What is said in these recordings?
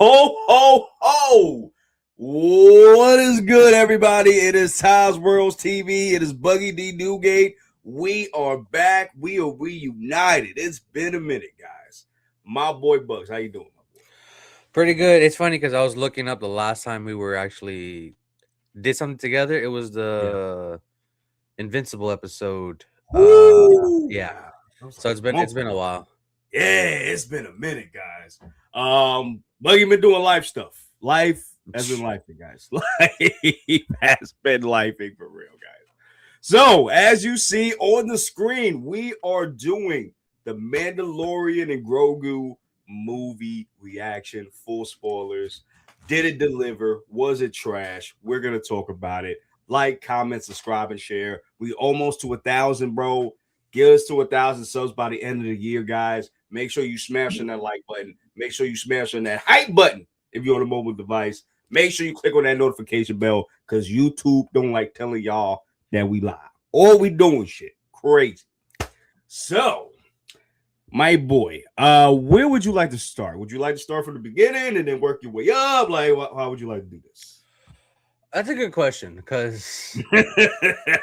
Ho, ho, ho! What is good, everybody? It is Ty's Worlds TV. It is Buggy D. Newgate. We are back. We are reunited. It's been a minute, guys. My boy Bugs, how you doing, my boy? Pretty good. It's funny because I was looking up the last time we were actually did something together. It was the Invincible episode. Yeah. Yeah. That was So like a it's month been a ago. while. Yeah, it's been a minute, guys. Buggy been doing life stuff. Life has been lifing, guys. Life has been lifing for real, guys. So, as you see on the screen, we are doing the Mandalorian and Grogu movie reaction, full spoilers. Did it deliver? Was it trash? We're gonna talk about it. Like, comment, subscribe, and share. We almost to 1,000, bro. Get us to 1,000 subs by the end of the year, guys. Make sure you smash on that like button. Make sure you smash on that hype button if you're on a mobile device. Make sure you click on that notification bell because YouTube don't like telling y'all that we live. All we doing shit. Crazy. So, my boy, where would you like to start? Would you like to start from the beginning and then work your way up? Like, how would you like to do this? That's a good question because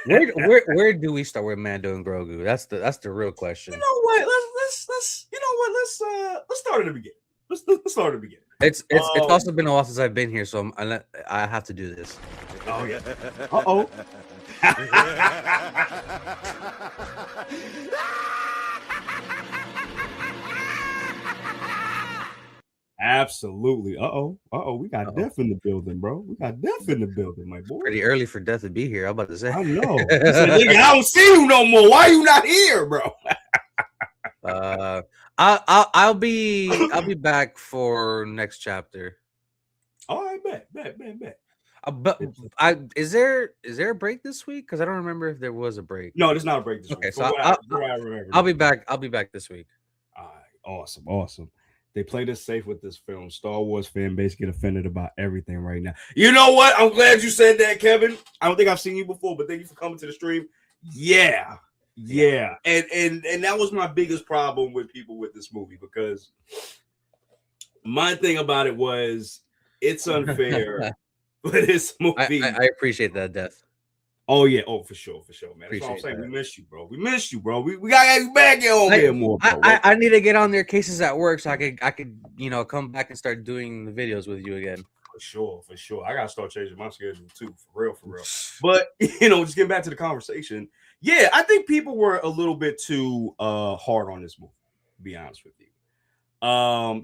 where do we start with Mando and Grogu? That's the real question. You know what? Let's you know what? Let's start at the beginning. Let's start at the beginning. It's also been a while since I've been here, so I have to do this. Oh yeah. Uh-oh. Absolutely. Uh-oh. We got death in the building, bro. We got death in the building, my boy. Pretty early for Death to be here. I'm about to say. I know. I said, nigga, I don't see you no more. Why you not here, bro? I'll be back for next chapter. All right, bet. But is there a break this week? Because I don't remember if there was a break. No, there's not a break this week. Okay, so I'll be back. I'll be back this week. All right, awesome. They played it safe with this film. Star Wars fan base get offended about everything right now. You know what? I'm glad you said that, Kevin. I don't think I've seen you before, but thank you for coming to the stream. Yeah. And that was my biggest problem with people with this movie because my thing about it was it's unfair for this movie. I appreciate that, Death. Oh yeah, for sure, man. That's what I'm saying. We miss you, bro. We gotta get you back here more. Bro. I need to get on their cases at work so I could come back and start doing the videos with you again. For sure. I gotta start changing my schedule too, for real. But just getting back to the conversation. Yeah, I think people were a little bit too hard on this movie, to be honest with you.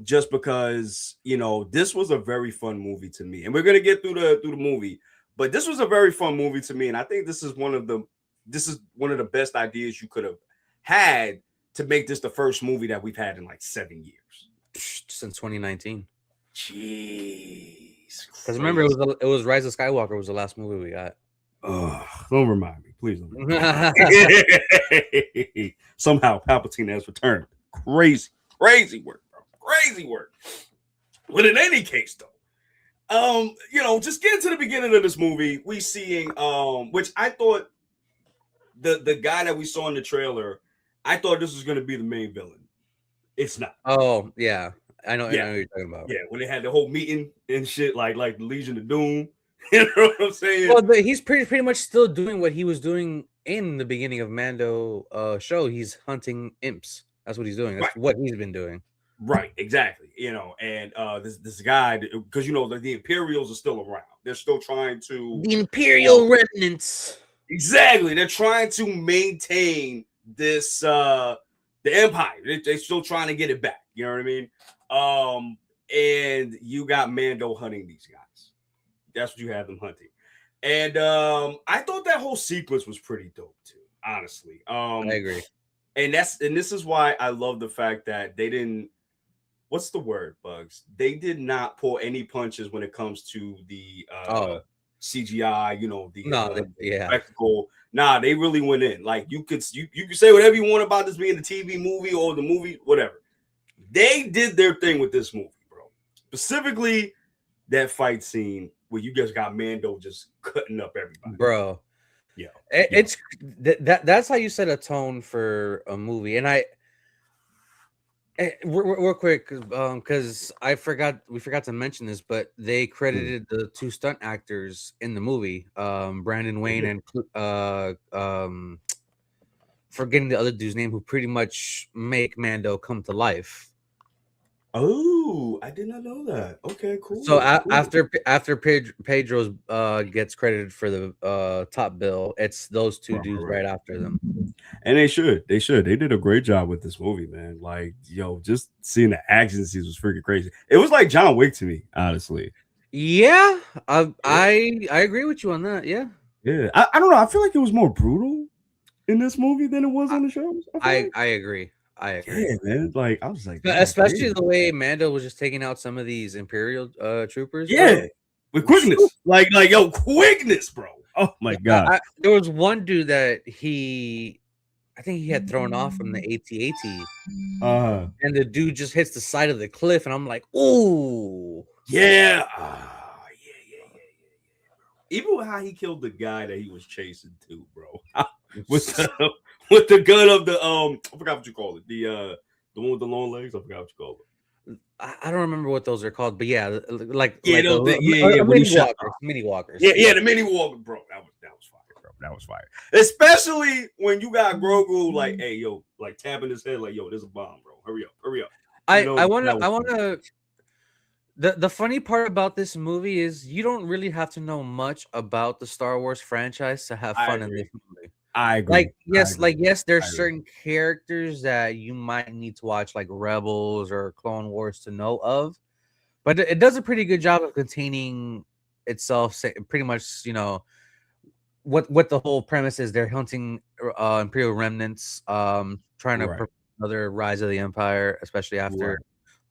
Just because this was a very fun movie to me, and we're gonna get through the movie. But this was a very fun movie to me, and I think this is one of the best ideas you could have had to make this the first movie that we've had in like 7 years since 2019. Jeez, because remember it was Rise of Skywalker was the last movie we got. Don't remind me, please. Don't remind me. Somehow Palpatine has returned. Crazy work, bro. Crazy work. But in any case, though. Just getting to the beginning of this movie, we seeing which I thought the guy that we saw in the trailer, I thought this was gonna be the main villain. It's not. Oh yeah, I know what you're talking about. Yeah, when they had the whole meeting and shit, like the Legion of Doom. You know what I'm saying? Well, he's pretty much still doing what he was doing in the beginning of Mando show. He's hunting imps. That's what he's doing. That's what he's been doing. Right, exactly. And this guy, because the Imperials are still around. They're still trying to the Imperial remnants. Exactly, they're trying to maintain this the Empire. They're still trying to get it back. You know what I mean? And you got Mando hunting these guys. That's what you have them hunting. And I thought that whole sequence was pretty dope too. Honestly, I agree. And this is why I love the fact that they didn't. What's the word, Bugs? They did not pull any punches when it comes to the CGI, the spectacle. Nah, they really went in. Like you could say whatever you want about this being the TV movie or the movie, whatever. They did their thing with this movie, bro. Specifically, that fight scene where you just got Mando just cutting up everybody, bro. Yeah, it's that's how you set a tone for a movie, and Real quick, because we forgot to mention this, but they credited the two stunt actors in the movie, Brandon Wayne and forgetting the other dude's name, who pretty much make Mando come to life. Oh, I did not know that. Okay, cool. So Cool. after Pedro's gets credited for the top bill, it's those two dudes right after them. And they should. They should. They did a great job with this movie, man. Like, yo, just seeing the action scenes was freaking crazy. It was like John Wick to me, honestly. Yeah, I agree with you on that. Yeah, Yeah. I don't know. I feel like it was more brutal in this movie than it was on the show. I agree. I agree. Yeah, man. Like, I was like, Especially the way Mando was just taking out some of these Imperial troopers. Yeah, bro. with quickness. Like, yo, quickness, bro. Oh my god. There was one dude that I think he had thrown off from the AT-AT, and the dude just hits the side of the cliff, and I'm like, ooh. Yeah. Yeah. Even with how he killed the guy that he was chasing too, bro. with the gun of the I forgot what you call it. The one with the long legs. I forgot what you call it. I don't remember what those are called, but yeah, mini walkers. Yeah, the mini walker, bro. That was fire, bro. That was fire. Especially when you got Grogu like, hey, yo, like tapping his head, like, yo, there's a bomb, bro. Hurry up. I wanna. The funny part about this movie is you don't really have to know much about the Star Wars franchise to have fun in this movie. I agree. Yes, there's certain characters that you might need to watch, like Rebels or Clone Wars, to know of, but it does a pretty good job of containing itself. Pretty much, what the whole premise is. They're hunting Imperial remnants, trying to prevent another rise of the Empire, especially after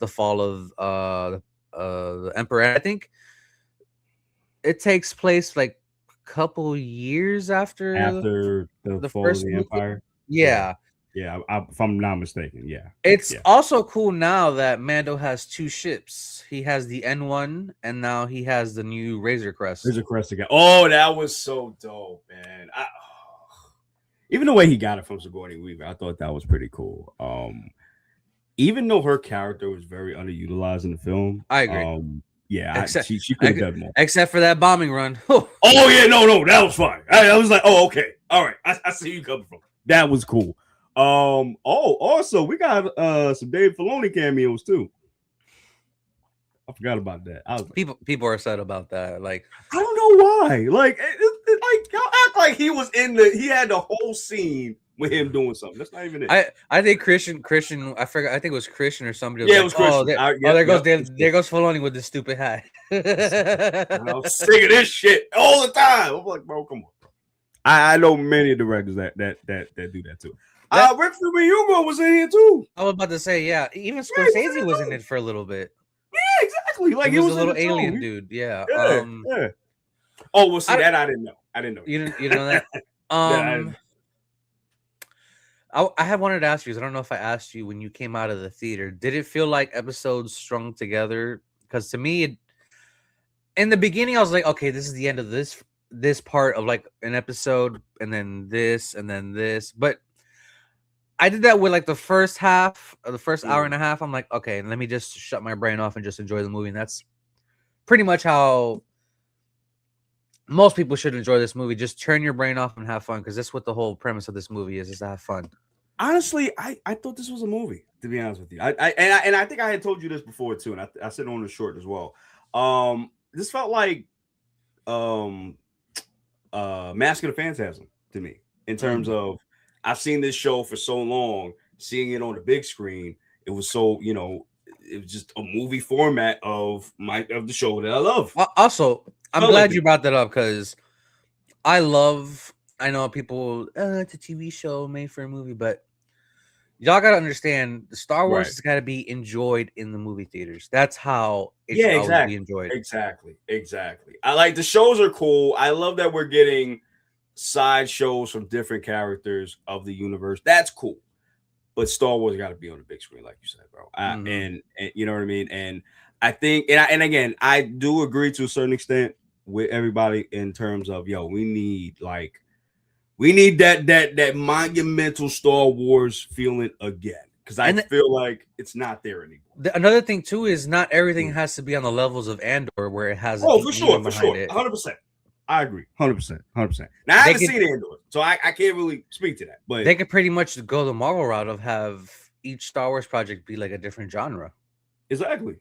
the fall of the Emperor. I think it takes place like couple years after the fall first of the Empire. Yeah. If I'm not mistaken, It's also cool now that Mando has two ships. He has the N1, and now he has the new Razor Crest. Again. Oh, that was so dope, man. Even the way he got it from Sigourney Weaver, I thought that was pretty cool. Even though her character was very underutilized in the film, I agree. She could have done more. Except for that bombing run. Oh yeah, no, that was fine. I was like, oh, okay, all right, I see you coming from. That was cool. Also, we got some Dave Filoni cameos too. I forgot about that. People are upset about that. Like, I don't know why. Like, y'all act like he was he had the whole scene with him doing something. That's not even it. I think Christian. I forgot. I think it was Christian or somebody. It was Christian. There goes Filoni with this stupid hat. I'm sick of this shit all the time. I'm like, bro, come on. I know many directors that do that too. Rick Famuyiwa was in here too. I was about to say, yeah. Even Scorsese was in it for a little bit. Yeah, exactly. Like he was a little alien dude. Yeah. Yeah. Oh, well, see that I didn't know. You didn't know that. I have wanted to ask you, because I don't know if I asked you when you came out of the theater, did it feel like episodes strung together? Because to me, in the beginning, I was like, okay, this is the end of this part of like an episode, and then this, and then this. But I did that with like the first half, or the first hour and a half. I'm like, okay, let me just shut my brain off and just enjoy the movie. And that's pretty much how most people should enjoy this movie. Just turn your brain off and have fun, because that's what the whole premise of this movie is to have fun. Honestly, I thought this was a movie, to be honest with you. I think I had told you this before too, and I said on the short as well. This felt like Mask of the Phantasm to me, in terms of I've seen this show for so long, seeing it on the big screen, it was so, it was just a movie format of the show that I love. Also, I'm glad you brought that up, because I know people, it's a TV show made for a movie, but y'all got to understand, Star Wars has got to be enjoyed in the movie theaters. That's how it should always be enjoyed. Exactly. I like the shows are cool. I love that we're getting side shows from different characters of the universe. That's cool. But Star Wars got to be on the big screen, like you said, bro. And you know what I mean? And I think, and again, I do agree to a certain extent with everybody in terms of, we need that monumental Star Wars feeling again. because I feel like it's not there anymore. Another thing too is not everything has to be on the levels of Andor where it has a Oh, deep for meaning sure, behind it. 100%. I agree, 100%. Now I haven't seen Andor, so I can't really speak to that. But they could pretty much go the Marvel route of have each Star Wars project be like a different genre. Exactly.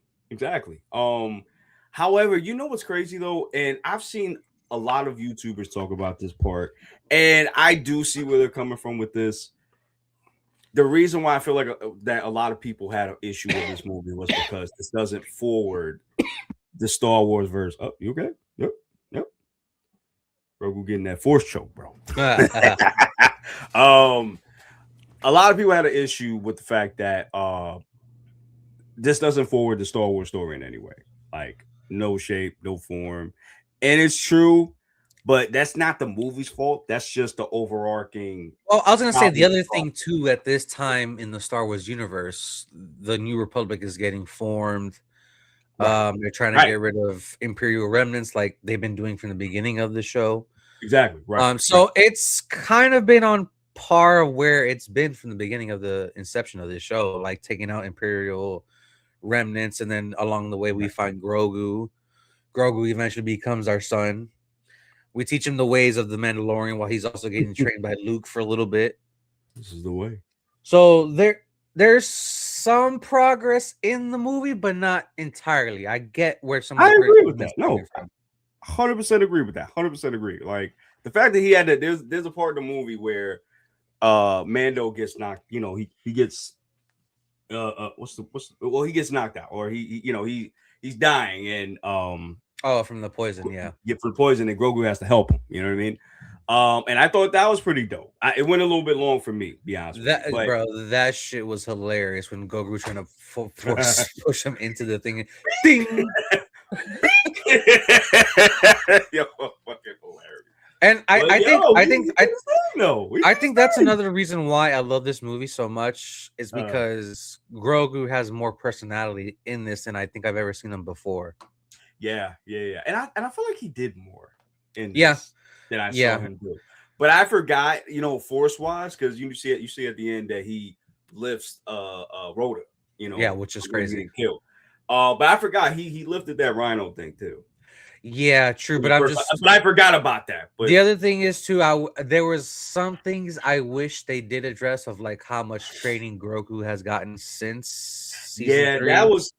However, you know what's crazy though, and I've seen a lot of YouTubers talk about this part, and I do see where they're coming from with this. The reason why I feel like that a lot of people had an issue with this movie was because this doesn't forward the Star Wars verse. Oh, you okay? Yep. Grogu getting that force choke, bro. A lot of people had an issue with the fact that this doesn't forward the Star Wars story in any way. Like, no shape, no form. And it's true, but that's not the movie's fault. That's just the overarching. Well, I was going to say the other thing, too, at this time in the Star Wars universe, the New Republic is getting formed. Right. They're trying to get rid of Imperial remnants like they've been doing from the beginning of the show. Exactly. Right. So it's kind of been on par of where it's been from the beginning of the inception of this show, like taking out Imperial remnants, and then along the way we find Grogu. Grogu eventually becomes our son. We teach him the ways of the Mandalorian while he's also getting trained by Luke for a little bit. This is the way. So there's some progress in the movie, but not entirely. I get where some of the agree with that. No, 100% agree with that. 100% agree. Like the fact that he had that there's a part of the movie where Mando gets knocked, he gets he gets knocked out, or he's dying, and from the poison, from the poison, and Grogu has to help him. You know what I mean? And I thought that was pretty dope. It went a little bit long for me, to be honest with you. Bro, that shit was hilarious when Grogu was trying to push him into the thing. Ding! Yo, fucking hilarious. And I think that's another reason why I love this movie so much is because Grogu has more personality in this than I think I've ever seen him before. Yeah. And I feel like he did more in this than I saw him do. But I forgot, force wise, because you see at the end that he lifts Rhoda, which is crazy. Killed. But I forgot he lifted that rhino thing too. Yeah, true. But I forgot about that. But the other thing is too, there was some things I wish they did address of like how much training Grogu has gotten since season 3. That was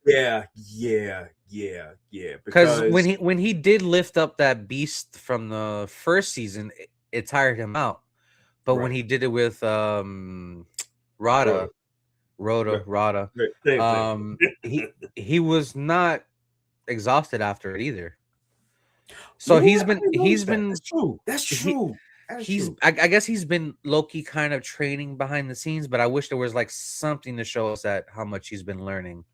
because when he did lift up that beast from the first season, it tired him out. But when he did it with Rhoda, he was not exhausted after it either. So he's been That's true. I guess he's been low-key kind of training behind the scenes, but I wish there was like something to show us that how much he's been learning.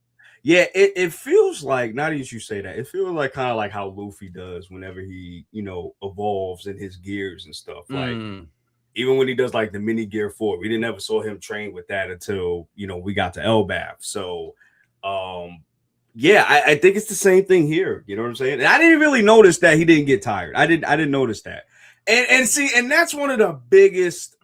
Yeah, it feels like, not as you say that, it feels like kind of like how Luffy does whenever he, evolves in his gears and stuff. Like even when he does like the mini gear 4, we didn't ever saw him train with that until, we got to Elbaf. So I think it's the same thing here. You know what I'm saying? And I didn't really notice that he didn't get tired. I didn't notice that. And that's one of the biggest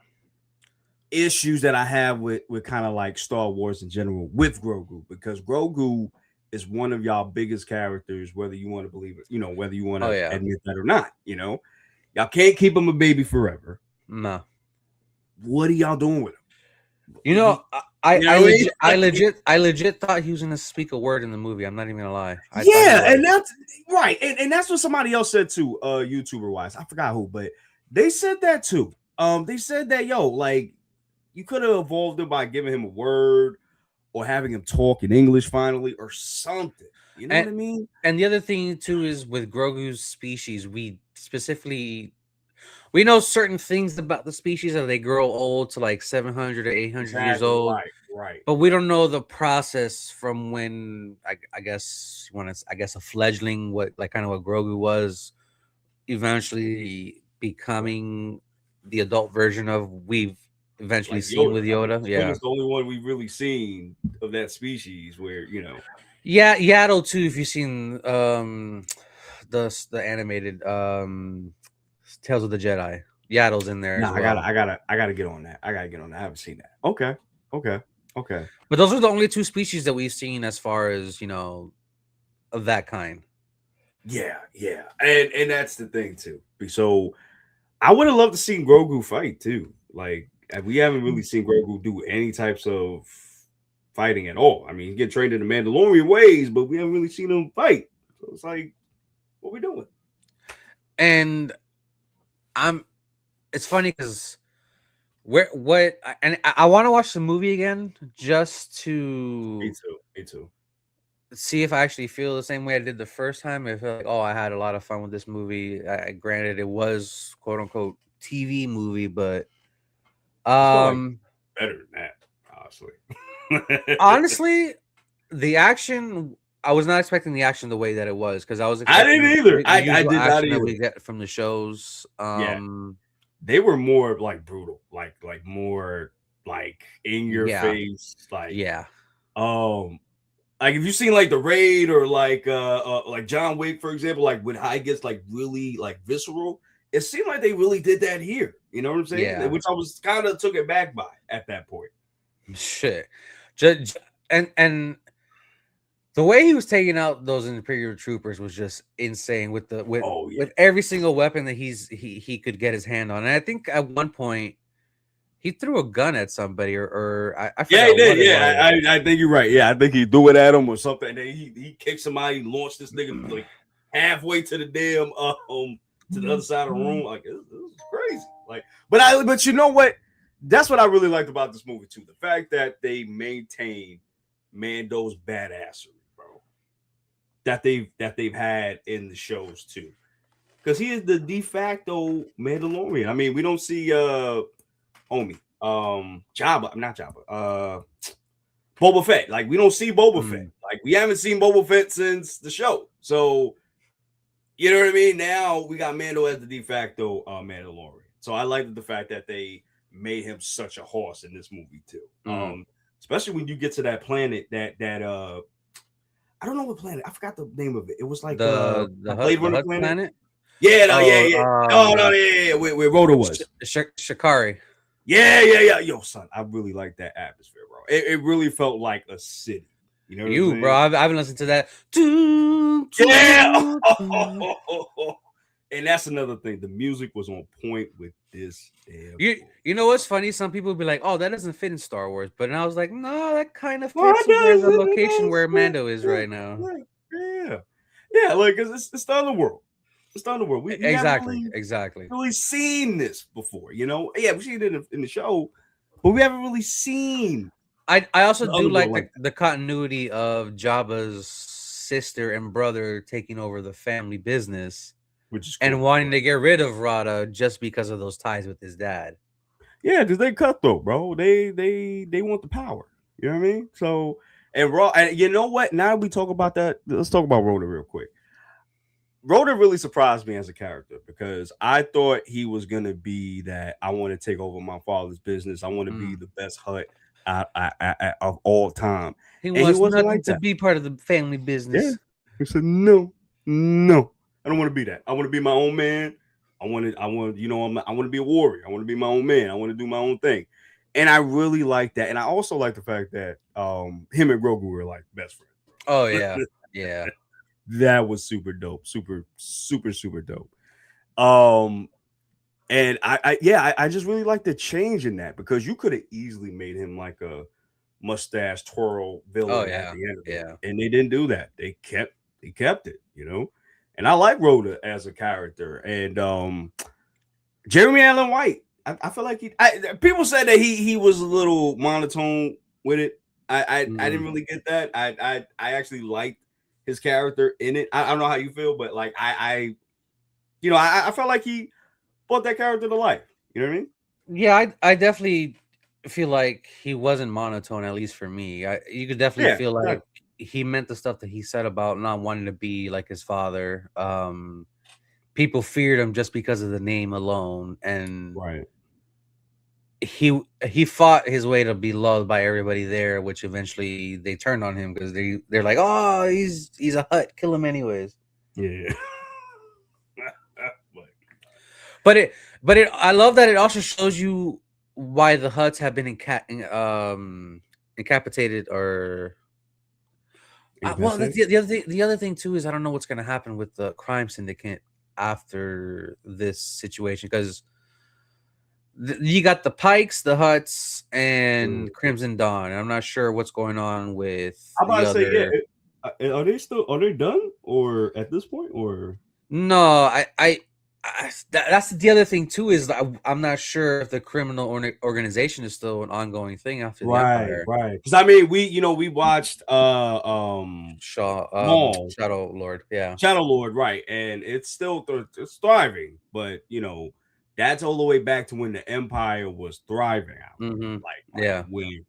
issues that I have with kind of like Star Wars in general with Grogu, because Grogu is one of y'all biggest characters, whether you want to believe it, whether you want to admit that or not. Y'all can't keep him a baby forever. No. What are y'all doing with him? I legit thought he was gonna speak a word in the movie. I'm not even gonna lie. And that's right, and that's what somebody else said too, YouTuber wise. I forgot who, but they said that too. They said that like you could have evolved him by giving him a word or having him talk in English finally or something. You know what I mean? And the other thing too is with Grogu's species, we know certain things about the species that they grow old to like 700 or 800 years old. Right. But we don't know the process from when I guess a fledgling, what Grogu was, eventually becoming the adult version of we've eventually seen with Yoda. It's the only one we've really seen of that species where, Yeah, Yaddle too, if you've seen the animated Tales of the Jedi. Yaddle's in there. No, I gotta get on that. I haven't seen that. Okay. Okay. But those are the only two species that we've seen as far as of that kind. Yeah, yeah, and that's the thing too. So I would have loved to see Grogu fight too. Like we haven't really seen Grogu do any types of fighting at all. I mean, he get trained in the Mandalorian ways, but we haven't really seen him fight. So it's like, what we doing? And it's funny because I want to watch the movie again just Me to too. Me too. see if I actually feel the same way I did the first time. I feel like, oh, I had a lot of fun with this movie. Granted, it was quote unquote TV movie, but I feel like better than that, honestly. honestly, the action. I was not expecting the action the way that it was because I was I expecting didn't either. the I usual did not action that either. we get from the shows. Yeah, they were more like brutal, like more like in your face, like yeah. Like if you seen like the Raid or like John Wick, for example, like when high gets like really like visceral, it seemed like they really did that here. You know what I'm saying? Yeah. Which I was kind of took it back by at that point. Shit. And the way he was taking out those Imperial troopers was just insane with with every single weapon that he could get his hand on. And I think at one point he threw a gun at somebody or I forgot he did. what it Yeah, I think you're right. Yeah, I think he threw it at him or something. And then he kicked somebody, launched this nigga like halfway to the damn to the other side of the room. Like it was crazy. Like, but you know what? That's what I really liked about this movie too. The fact that they maintain Mando's badassery, bro. That they've had in the shows too. Because he is the de facto Mandalorian. I mean, we don't see Homie. Jabba, not Jabba. Boba Fett. Like we don't see Boba Fett. Like we haven't seen Boba Fett since the show. So you know what I mean? Now we got Mando as the de facto Mandalorian. So I like the fact that they made him such a horse in this movie too. Especially when you get to that planet that I don't know what planet. I forgot the name of it. It was like the Hut planet. Yeah, no, yeah. Where Rhoda was. Shikari. Yeah. Yo, son, I really like that atmosphere, bro. It really felt like a city. You know, you, bro. I haven't listened to that. Yeah. And that's another thing. The music was on point with this. You know what's funny? Some people be like, "Oh, that doesn't fit in Star Wars," but I was like, "No, that kind of fits with the location where Mando is right now." Yeah. Like it's the other world. It's the other world. We exactly really seen this before. You know, yeah, we've seen it in the show, but we haven't really seen. I also do like the continuity of Jabba's sister and brother taking over the family business, which is cool, and wanting to get rid of Rada just because of those ties with his dad. Yeah, because they cutthroat, bro. They want the power. You know what I mean? So and you know what? Now we talk about that. Let's talk about Rhoda real quick. Rhoda really surprised me as a character because I thought he was gonna be that I want to take over my father's business. I want to be the best Hut of all time. He wants nothing like to be part of the family business. Yeah. He said, no, I don't want to be that. I want to be my own man. I want to be a warrior. I want to be my own man. I want to do my own thing. And I really like that. And I also like the fact that him and Grogu were like best friends. Oh yeah. Yeah. That was super dope. Super dope. And I just really like the change in that because you could have easily made him like a mustache twirl villain at the end of it. And they didn't do that. They kept it, you know. And I like Rhoda as a character. And Jeremy Allen White, I feel like people said that he was a little monotone with it. I didn't really get that. I actually liked his character in it. I don't know how you feel, but like I felt like he brought that character to life. You know what I mean? Yeah, I definitely feel like he wasn't monotone, at least for me. You could definitely feel like he meant the stuff that he said about not wanting to be like his father. People feared him just because of the name alone, and he fought his way to be loved by everybody there, which eventually they turned on him because they're like, oh, he's a Hut, kill him anyways. Yeah. But I love that it also shows you why the Hutts have been incapacitated or. Well, Incapacitated? the other thing. The other thing too is I don't know what's going to happen with the crime syndicate after this situation because you got the Pikes, the Huts, Mm. and Crimson Dawn. I'm not sure what's going on with I'm about the to say, yeah. other. Are they done or at this point or No, that's the other thing too is I'm not sure if the criminal organization is still an ongoing thing after the right, Empire. right? Because I mean, we watched Shaw, Maul Shadow Lord, yeah. Shadow Lord, right, and it's still it's thriving, but that's all the way back to when the Empire was thriving out, Mm-hmm. like Yeah, when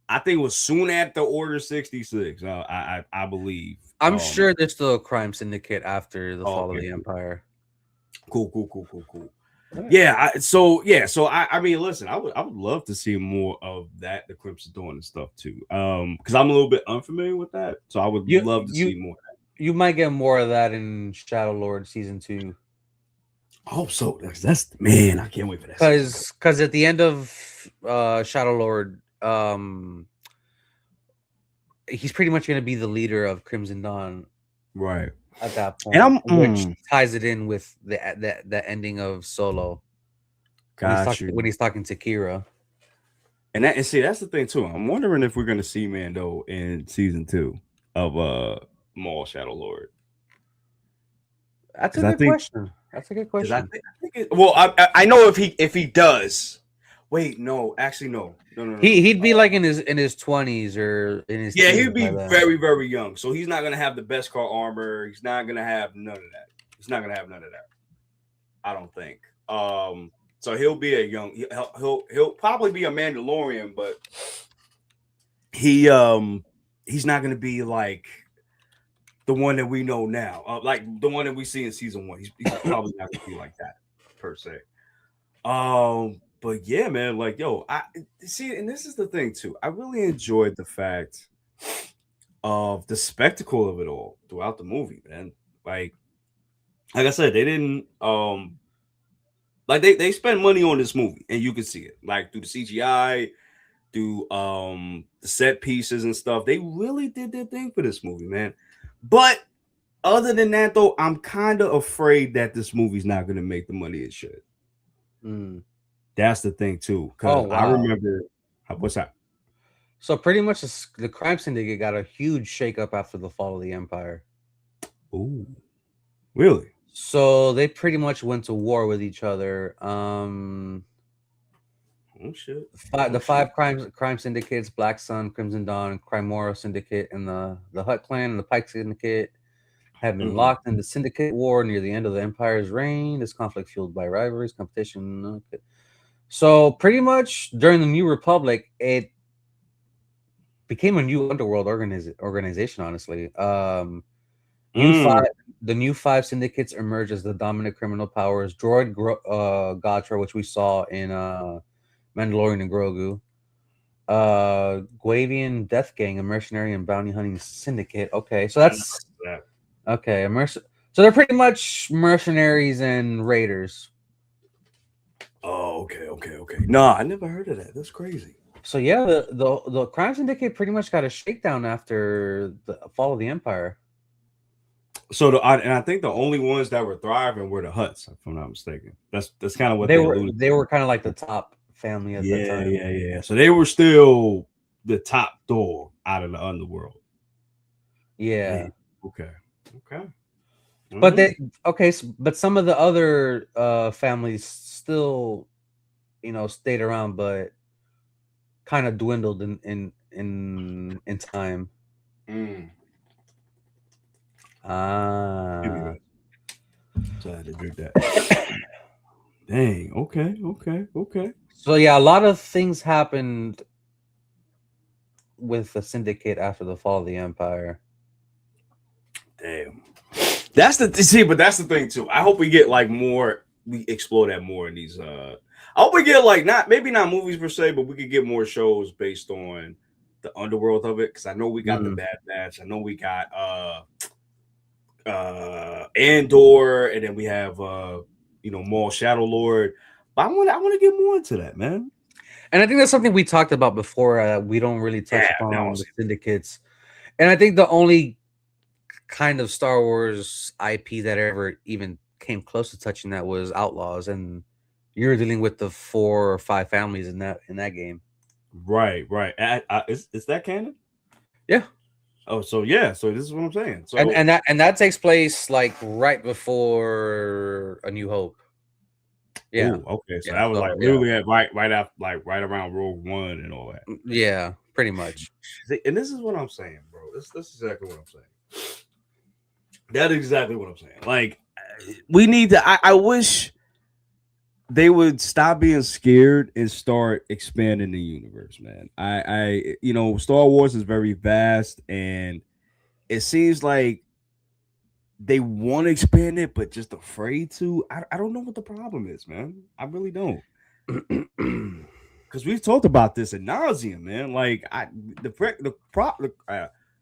I think it was soon after Order 66. I believe. I'm sure there's still a crime syndicate after the Oh, fall of okay, the Empire. cool. Right. I mean, listen, I would love to see more of that, the Crimson Dawn and stuff too. Because I'm a little bit unfamiliar with that, so I would You love to you see more. you might get more of that in Shadow Lord season 2. I hope so. That's man, I can't wait for that season. Because at the end of Shadow Lord, he's pretty much going to be the leader of Crimson Dawn Right. at that And point, I'm which ties it in with the ending of Solo got you. when he's talking to Kira. And see, that's the thing too. I'm wondering if we're gonna see Mando in season 2 of Maul Shadow Lord. That's a Because I good think question. That's a good because I question. think, I think well, I know if he does. Wait, no, actually no. He'd be like in his 20s or in his Yeah, teens he'd by be then. very, very young. So he's not gonna have the best car armor. He's not gonna have none of that. He's not gonna have none of that. I don't think. So he'll be a young. He'll probably be a Mandalorian, but he he's not gonna be like the one that we know now, like the one that we see in season 1. He's probably not gonna be like that per se. But yeah, man, like yo, I see, and this is the thing too. I really enjoyed the fact of the spectacle of it all throughout the movie, man. Like I said, they didn't like they spent money on this movie, and you can see it like through the CGI, through the set pieces and stuff. They really did their thing for this movie, man. But other than that, though, I'm kind of afraid that this movie's not going to make the money it should. Mm. That's the thing too, Oh because I wow! remember what's that? So pretty much the crime syndicate got a huge shakeup after the fall of the Empire. Ooh, really? So they pretty much went to war with each other. Oh shit! The Oh shit! five crime syndicates: Black Sun, Crimson Dawn, Crimora Syndicate, and the Hut Clan and the Pike Syndicate have been Mm-mm. locked in the Syndicate War near the end of the Empire's reign. This conflict fueled by rivalries, competition. Okay. So pretty much during the New Republic, it became a new underworld organization. Honestly, new Mm. five the new five syndicates emerge as the dominant criminal powers. Gatra, which we saw in Mandalorian and Grogu. Guavian Death Gang, a mercenary and bounty hunting syndicate. Okay, so I never that's heard of okay. So they're pretty much mercenaries and raiders. that. Oh, okay. No, I never heard of that. That's crazy. So yeah, the crime syndicate pretty much got a shakedown after the fall of the Empire. So and I think the only ones that were thriving were the Huts, if I'm not mistaken. That's kind of what They they were alluded. they were kind of like the top family at that time. Yeah. So they were still the top dog out of the underworld. Yeah. Man, okay. But Mm. but some of the other families still, stayed around, but kind of dwindled in time. Mm. Give me Ah. that. So I had to drink that. Dang. Okay. So yeah, a lot of things happened with the syndicate after the fall of the Empire. Damn. That's the see, but that's the thing too. I hope we get like more. We explore that more in these. I hope we get like not movies per se, but we could get more shows based on the underworld of it. Because I know we got the Mm. Bad Batch. I know we got Andor, and then we have Maul Shadow Lord. But I want to get more into that, man. And I think that's something we talked about before. We don't really touch Yeah, that upon was the syndicates. And I think the only kind of Star Wars IP that ever even came close to touching that was Outlaws, and you're dealing with the 4 or 5 families in that game. right, right. Is that canon? Yeah, Oh, so yeah, so this is what I'm saying. and So, and that and that takes place like right before A New Hope. Yeah, oh, okay, so yeah. that was like So yeah, literally at right after, like right around Rogue One and all that. yeah, pretty much. See, and this is what I'm saying, bro. This is exactly what I'm saying. That is exactly what I'm saying. Like, we need to. I wish they would stop being scared and start expanding the universe, man. Star Wars is very vast, and it seems like they want to expand it, but just afraid to. I don't know what the problem is, man. I really don't. Because we've talked about this at nauseum, man. Like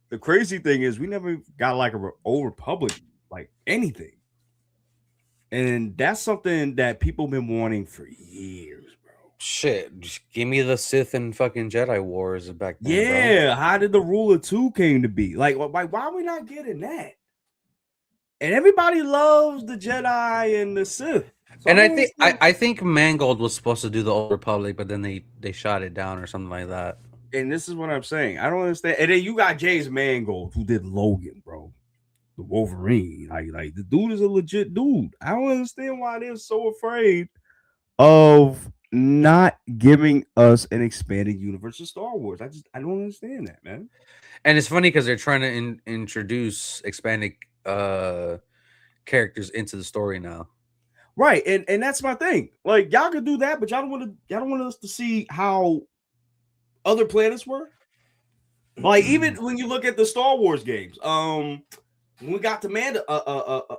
the crazy thing is we never got like a old Republic like anything, and that's something that people been wanting for years, bro. Shit, just give me the Sith and fucking Jedi Wars back then, bro. Yeah, how did the Ruler 2 came to be? Like, why are we not getting that? And everybody loves the Jedi and the Sith. So I And I don't think I, understand. I think Mangold was supposed to do the Old Republic, but then they shot it down or something like that. And this is what I'm saying. I don't understand. And then you got James Mangold who did Logan, bro. The Wolverine. Like the dude is a legit dude. I don't understand why they're so afraid of not giving us an expanded universe of Star Wars. I don't understand that, man. And it's funny because they're trying to introduce expanded characters into the story now. Right, and that's my thing. Like y'all could do that, but y'all don't want us to see how other planets were. Like even when you look at the Star Wars games, when we got to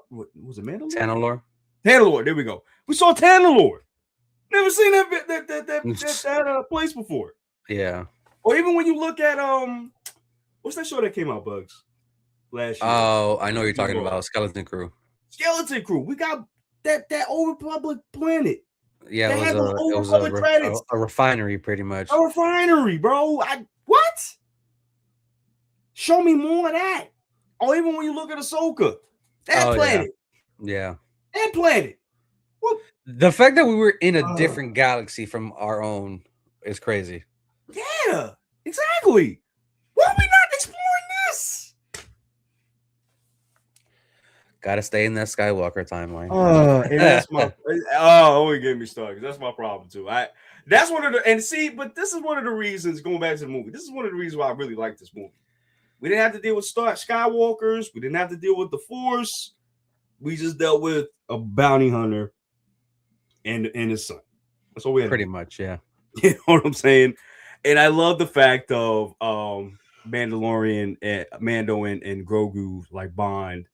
what was it, Mandalore? Tanalor. Tanalore, there we go. We saw Tanalore. Never seen that place before. Yeah. Or even when you look at what's that show that came out, Bugs, last year? Oh, I know what you're talking about. Skeleton Crew. Skeleton Crew. We got that Old Republic planet. Yeah, That had the it Old was Republic credits. a refinery, pretty much. A refinery, bro. What? Show me more of that. Or even when you look at Ahsoka, that Oh planet, yeah. that planet. What? The fact that we were in a different galaxy from our own is crazy. Yeah, exactly. Why are we not exploring this? Gotta stay in that Skywalker timeline. And that's my only get me started. That's my problem too. That's one of the but this is one of the reasons going back to the movie. This is one of the reasons why I really like this movie. We didn't have to deal with Skywalkers. We didn't have to deal with the Force. We just dealt with a bounty hunter and his son. That's all we had. Pretty much, yeah. You know what I'm saying? And I love the fact of Mandalorian, Mando and Grogu like bond.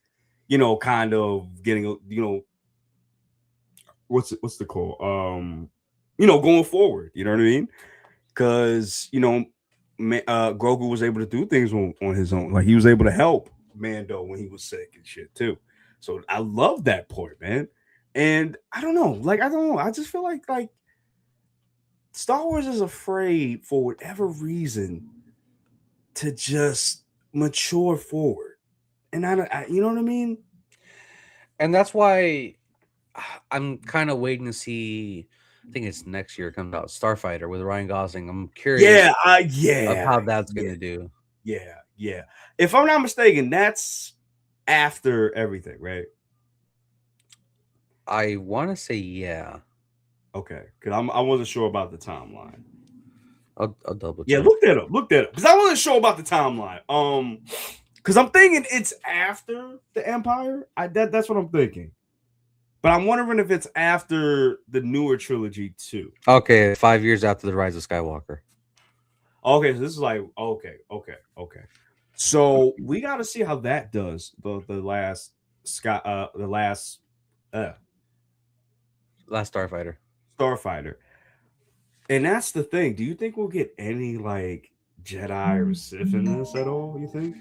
You know, kind of getting what's the call? Going forward. You know what I mean? Because Grogu was able to do things on his own. Like he was able to help Mando when he was sick and shit too. So I love that part, man. And I don't know. Like I don't know. I just feel like Star Wars is afraid for whatever reason to just mature forward. And you know what I mean? And that's why I'm kind of waiting to see. I think it's next year it comes out, Starfighter with Ryan Gosling. I'm curious of how that's gonna do. Yeah. If I'm not mistaken, that's after everything, right? I want to say yeah. Okay, because I wasn't sure about the timeline. I'll double check. Yeah, look that up. Because I wasn't sure about the timeline. Because I'm thinking it's after the Empire. That's what I'm thinking. But I'm wondering if it's after the newer trilogy too. Okay, 5 years after the Rise of Skywalker. Okay, so this is like okay. So we got to see how that does. The last Starfighter. And that's the thing. Do you think we'll get any like Jedi or Sith in this at all? You think?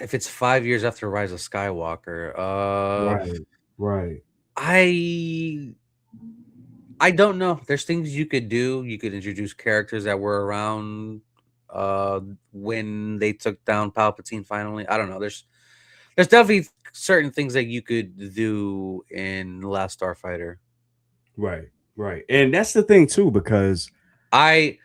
If it's 5 years after Rise of Skywalker, Right. I I don't know. There's things you could do. You could introduce characters that were around when they took down Palpatine finally. I don't know. There's definitely certain things that you could do in Last Starfighter. Right, right, and that's the thing too, because I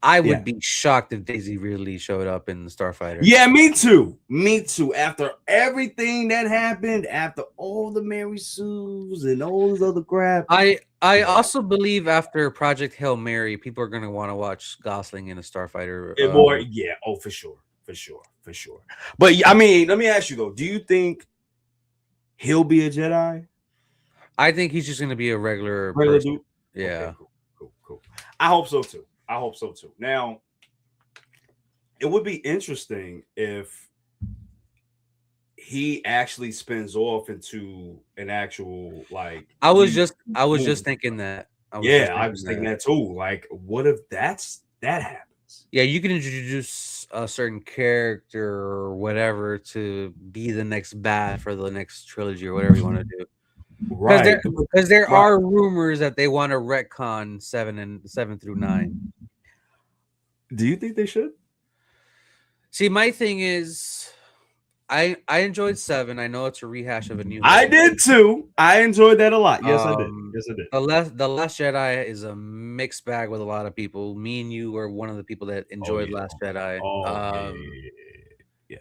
I yeah, would be shocked if Daisy really showed up in Starfighter. yeah, me too, me too. After everything that happened, after all the Mary Sues and all this other crap, I yeah, also believe after Project Hail Mary, people are gonna want to watch Gosling in a Starfighter. it more, yeah, oh for sure, for sure, for sure. But I mean, let me ask you though, do you think he'll be a Jedi? I think he's just gonna be a regular Regular person. dude? Okay, Yeah. cool, cool, cool. I hope so too. I hope so too. Now, it would be interesting if he actually spins off into an actual like I was just movie. thinking that. I was just Yeah, I thinking was thinking that. that too. Like, what if that happens? Yeah, you can introduce a certain character or whatever to be the next bad for the next trilogy or whatever you want to do. Because Right, there right. are rumors that they want to retcon 7 through 9. Do you think they should? See, my thing is, I enjoyed 7. I know it's a rehash of A New I Hope. did too. I enjoyed that a lot. Yes, I did. Um, Yes, I did. the Last Jedi is a mixed bag with a lot of people. Me and you were one of the people that Oh enjoyed yeah. Last Jedi. Oh yeah, yeah, yeah, yeah.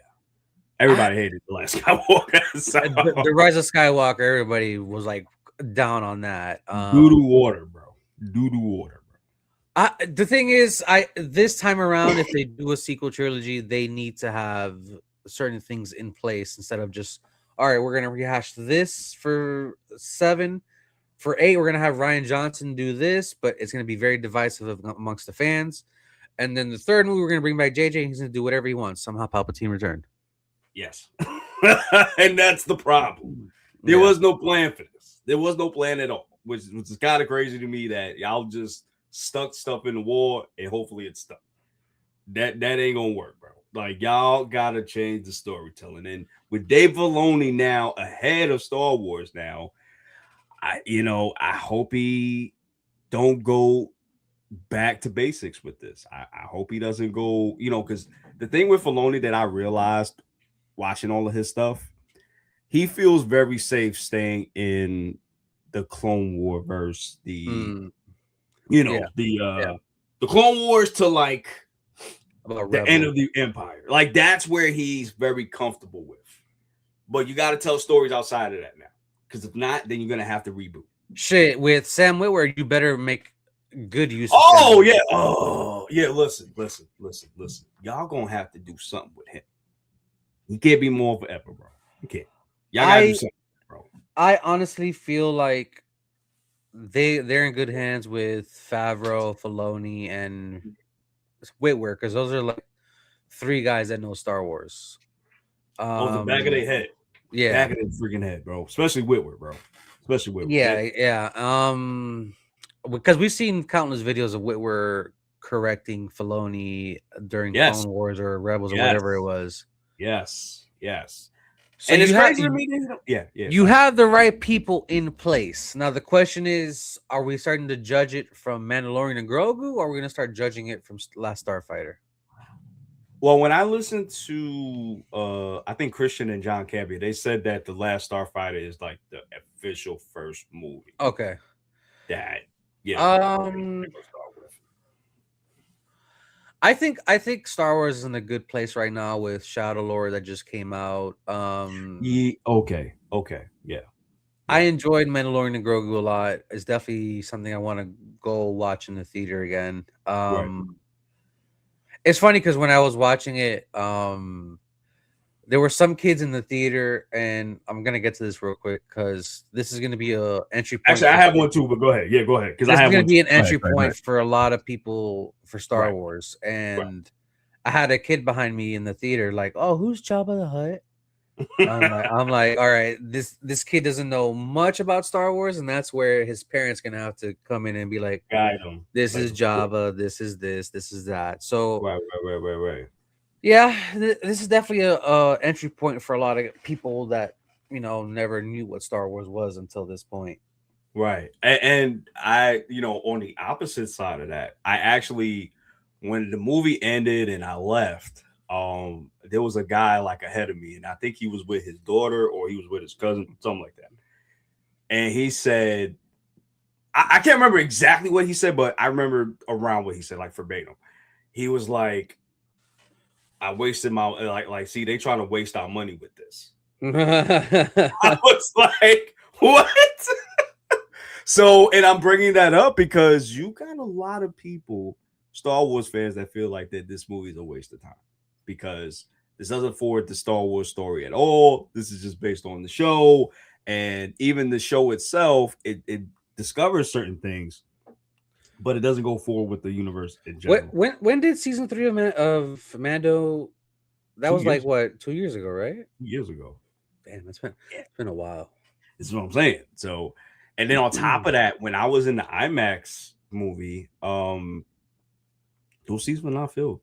Everybody hated the last Skywalker. So The Rise of Skywalker, everybody was like down on that. doo doo water, bro. Doo doo water, The thing is, I this time around, if they do a sequel trilogy, they need to have certain things in place instead of just all right. We're gonna rehash this for 7. For 8, we're gonna have Ryan Johnson do this, but it's gonna be very divisive amongst the fans. And then the third movie, we're gonna bring back JJ, and he's gonna do whatever he wants. Somehow, Palpatine returned. yes. And that's the problem. There Yeah. was no plan for this. There was no plan at all, which is kind of crazy to me that y'all just stuck stuff in the war and hopefully it stuck. That ain't gonna work, bro. Like y'all gotta change the storytelling. And with Dave Filoni now ahead of Star Wars now, I hope he don't go back to basics with this. I hope he doesn't go, because the thing with Filoni that I realized watching all of his stuff, he feels very safe staying in the Clone War verse, Mm, you yeah. know, the Yeah. uh the Clone Wars to like About the end Rebels. of the Empire. Like that's where he's very comfortable with. But you got to tell stories outside of that now. Because if not, then you're gonna have to reboot. Shit, with Sam Witwer, you better make good use of Sam Oh Witwer. yeah. Oh yeah. Listen. Y'all gonna have to do something with him. He can't be more forever, bro. You can't. Y'all gotta do I something, bro. I honestly feel like they're in good hands with Favreau, Filoni, and Witwer because those are like 3 guys that know Star Wars. On the back of their head. Yeah, Back of their freaking head, bro. Especially Whitworth, bro. Especially Whitworth. yeah. Because we've seen countless videos of Witwer correcting Filoni during Yes. Clone Wars or Rebels or Yes. whatever it was. Yes. So And it's you have crazy to me. Yeah. you have the right people in place. Now the question is, are we starting to judge it from Mandalorian and Grogu, or are we going to start judging it from Last Starfighter? Well, when I listened to I think Christian and John Cavier, they said that The Last Starfighter is like the official first movie Okay. that Um, I think Star Wars is in a good place right now with Shadow Lord that just came out. Yeah, okay. Yeah. I enjoyed Mandalorian and Grogu a lot. It's definitely something I want to go watch in the theater again. Right. It's funny because when I was watching it, there were some kids in the theater, and I'm gonna get to this real quick because this is gonna be a entry point. Actually, I have one too, but go ahead. Yeah, go ahead. Because I This is have gonna one. be an Go ahead, entry go ahead, point for a lot of people for Star Right. Wars, and I had a kid behind me in the theater, like, "Oh, who's Jabba the Hutt?" I'm like, all right, this kid doesn't know much about Star Wars, and that's where his parents gonna have to come in and be like, Guide them. this Like, is Jabba, this is this is that. So right. yeah, this is definitely a entry point for a lot of people that never knew what Star Wars was until this point. Right. And I, on the opposite side of that, I actually, when the movie ended and I left, there was a guy like ahead of me, and I think he was with his daughter or he was with his cousin, something like that. And he said, I can't remember exactly what he said, but I remember around what he said, like verbatim. He was like, I wasted my see, they trying to waste our money with this. I was like, what? So, and I'm bringing that up because you got a lot of people, Star Wars fans, that feel like that this movie is a waste of time because this doesn't forward the Star Wars story at all. This is just based on the show, and even the show itself, it discovers certain things, but it doesn't go forward with the universe in What general. when did season 3 of Mando? That Two was like years, what, 2 years ago, right? 2 years ago. Damn, it's been a while. This is what I'm saying. So, and then on top of that, when I was in the IMAX movie, those seats were not filled.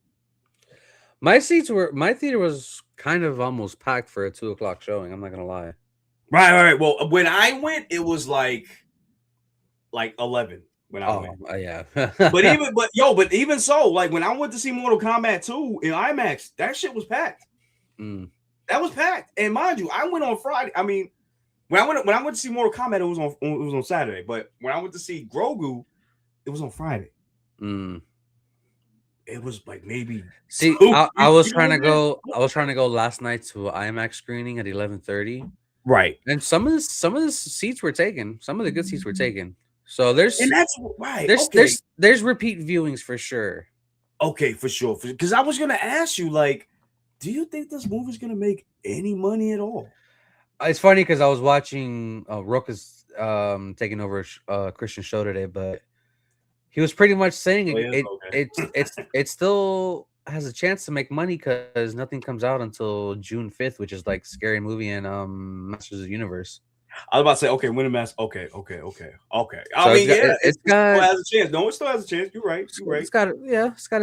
My theater was kind of almost packed for a 2 o'clock showing. I'm not gonna lie. Right. Well, when I went, it was like 11 when I went. Yeah. But even so, like when I went to see Mortal Kombat 2 in IMAX, that shit was packed. Mm. That was packed. And mind you, I went on Friday. I mean, when I went to see Mortal Kombat, it was on Saturday. But when I went to see Grogu, it was on Friday. Mm. It was like maybe See, two. I was You know trying what to I'm saying? go. I was trying to go last night to an IMAX screening at 11:30, Right. and some of the seats were taken. Some of the good seats were taken. So And there's that's right. there's Okay. there's there's repeat viewings for sure. Okay, for sure. Because I was gonna ask you, like, do you think this movie's gonna make any money at all? It's funny because I was watching Rook is taking over Christian show today, but he was pretty much saying Oh, it yeah, it it's okay. it's it still has a chance to make money because nothing comes out until June 5th, which is like Scary Movie and Masters of the Universe. I was about to say, okay, win a match. Okay. I So mean, yeah, it's it still got has a chance. No, it still has a chance. You're right. You're right. it's got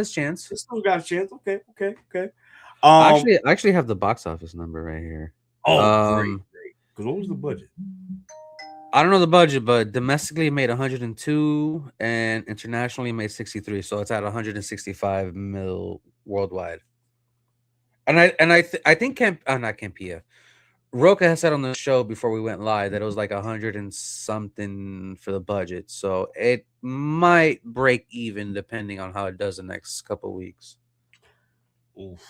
its chance. It still got a chance. Okay. I actually have the box office number right here. Oh, great. Um, Because what was the budget? I don't know the budget, but domestically it made 102 and internationally it made 63. So it's at 165 mil worldwide. I think not Campia. Roca has said on the show before we went live that it was like 100 and something for the budget. So it might break even depending on how it does the next couple weeks. Oof.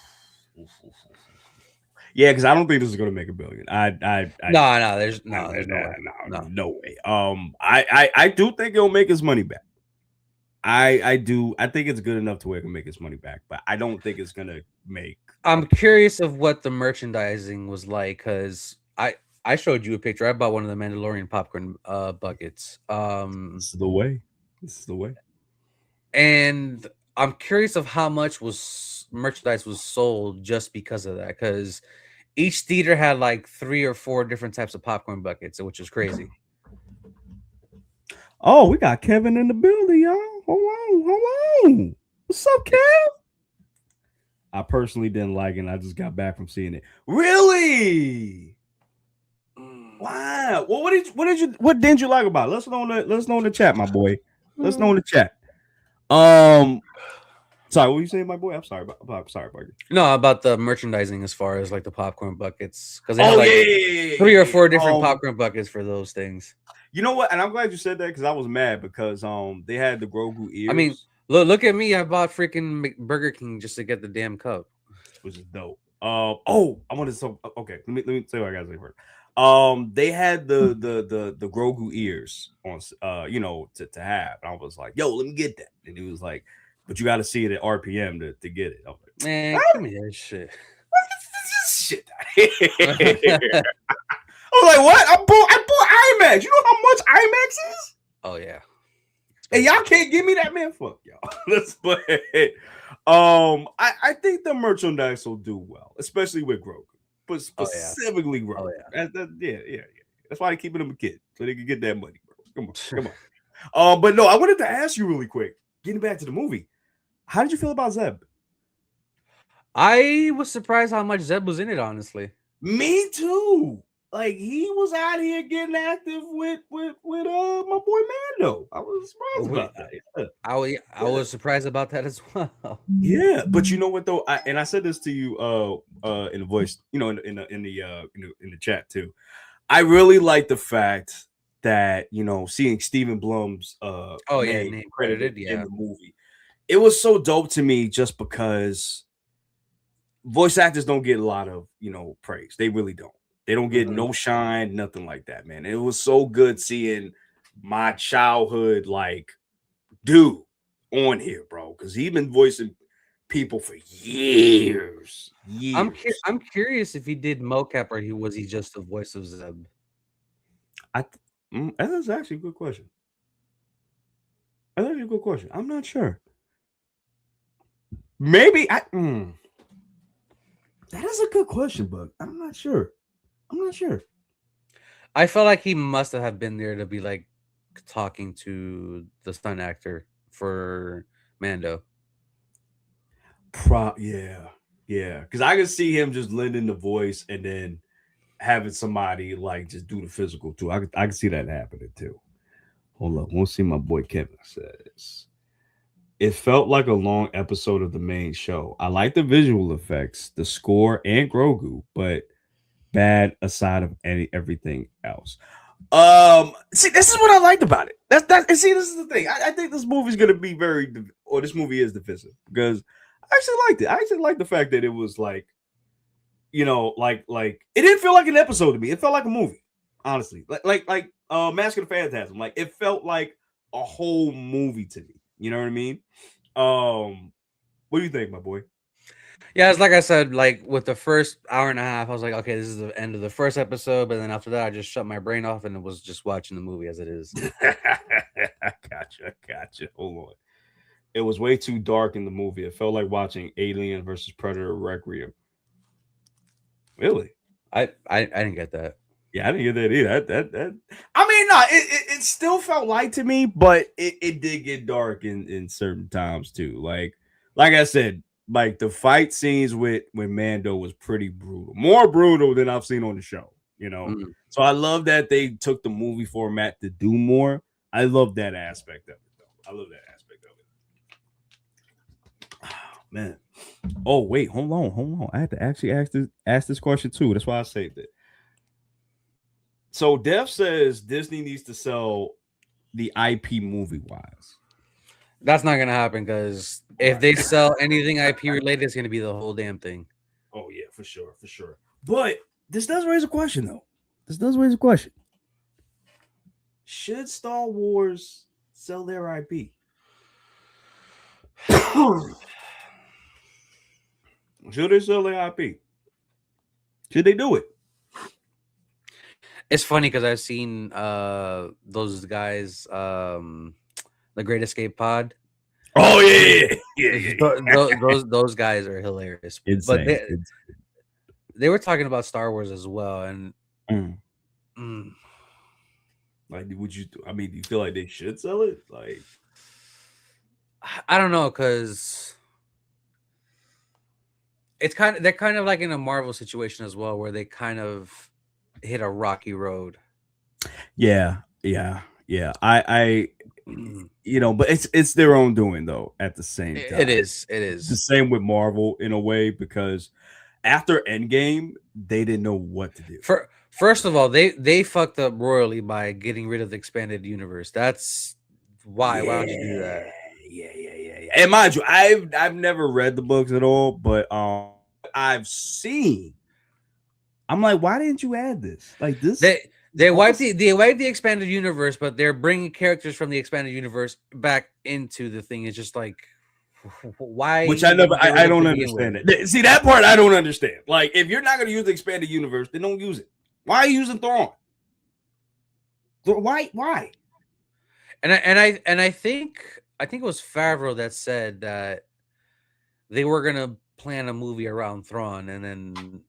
Yeah, because I don't think this is gonna make $1 billion. I No, there's no way. no way. I do think it'll make his money back. I do. I think it's good enough to where it can make its money back, but I don't think it's gonna make. I'm curious of what the merchandising was like because I showed you a picture. I bought one of the Mandalorian popcorn buckets. This is the way. This is the way. And I'm curious of how much merchandise was sold just because of that. Because each theater had like 3 or 4 different types of popcorn buckets, which is crazy. Oh, we got Kevin in the building, y'all. Hold on. What's up, Kev? I personally didn't like it. And I just got back from seeing it. Really? Wow. Well, what didn't you like about it? Let's know in the chat, my boy. Let's know in the chat. Sorry, what were you saying, my boy? I'm sorry about you. No, about the merchandising as far as like the popcorn buckets. Because they had Oh, like yeah. 3 or 4 different popcorn buckets for those things. You know what? And I'm glad you said that because I was mad because they had the Grogu ears. I mean, look at me. I bought freaking Burger King just to get the damn cup, which is dope. I wanted to. Okay, let me say what I gotta say first. They had the Grogu ears on, to have. And I was like, yo, let me get that. And he was like, but you got to see it at RPM to get it. I was like, man, give me that shit. Shit. I was like, what? I bought IMAX. You know how much IMAX is? Oh yeah. And y'all can't give me that, man. Fuck y'all. Let's play. I think the merchandise will do well, especially with Grogu, but specifically Grogu. Oh, yeah. That's why I keep him a kid so they can get that money, bro. Come on. But no, I wanted to ask you really quick. Getting back to the movie, how did you feel about Zeb? I was surprised how much Zeb was in it. Honestly, me too. like he was out here getting active with my boy Mando. I was surprised We- about that. Yeah. I was surprised about that as well. Yeah, but you know what though, I said this to you in the voice, in the chat too. I really like the fact that seeing Stephen Blum's Oh yeah, name name credited credited. in Yeah. the movie. It was so dope to me just because voice actors don't get a lot of praise. They really don't. They don't get Mhm. no shine, nothing like that, man. It was so good seeing my childhood like dude on here, bro, because he's been voicing people for years, years. I'm curious if he did mocap or was he just the voice of Zeb? That's actually a good question. That's actually a good question. I'm not sure. Maybe that is a good question, but I'm not sure. I'm not sure. I felt like he must have been there to be like talking to the stunt actor for Mando. Yeah, because I can see him just lending the voice and then having somebody like just do the physical too. I can see that happening too. Hold up, we'll see. My boy Kevin says it felt like a long episode of the main show. I like the visual effects, the score, and Grogu, but bad aside of everything else. See, this is what I liked about it. And see, this is the thing. I think this movie's gonna be this movie is divisive because I actually liked it. I actually liked the fact that it was like, like it didn't feel like an episode to me. It felt like a movie, honestly. Like Mask of the Phantasm. Like it felt like a whole movie to me. You know what I mean? What do you think, my boy? Yeah, it's like I said, like with the first hour and a half, I was like, okay, this is the end of the first episode. But then after that, I just shut my brain off and was just watching the movie as it is. Gotcha. Hold on. It was way too dark in the movie. It felt like watching Alien versus Predator Requiem. Really? I didn't get that. Yeah, I didn't get that either. That I mean, no, it still felt light to me, but it did get dark in certain times too. Like I said, like the fight scenes with Mando was pretty brutal, more brutal than I've seen on the show. Mm. So I love that they took the movie format to do more. I love that aspect of it, though. I love that aspect of it. Oh, man. Oh wait, hold on. I had to actually ask this question too. That's why I saved it. So Dev says Disney needs to sell the IP movie wise. That's not gonna happen because if they sell anything IP related, it's gonna be the whole damn thing. Oh yeah, for sure. But this does raise a question though. Should Star Wars sell their IP? Should they sell their IP? Should they do it? It's funny because I've seen those guys, the Great Escape Pod. Oh yeah. Those guys are hilarious. Insane. But they were talking about Star Wars as well, and like, would you? I mean, do you feel like they should sell it? Like, I don't know, because they're kind of like in a Marvel situation as well, where they kind of hit a rocky road. Yeah. I but it's their own doing though. At the same time, It is the same with Marvel in a way, because after Endgame, they didn't know what to do. First of all, they fucked up royally by getting rid of the expanded universe. That's why. Why would you do that? Yeah. And mind you, I've never read the books at all, but I've seen. I'm like, why didn't you add this? Like this. They wiped the expanded universe, but they're bringing characters from the expanded universe back into the thing. It's just like, why? Which I don't understand it. See, that part I don't understand. Like, if you're not going to use the expanded universe, then don't use it. Why are you using Thrawn? Why? And I think it was Favreau that said that they were gonna plan a movie around Thrawn, and then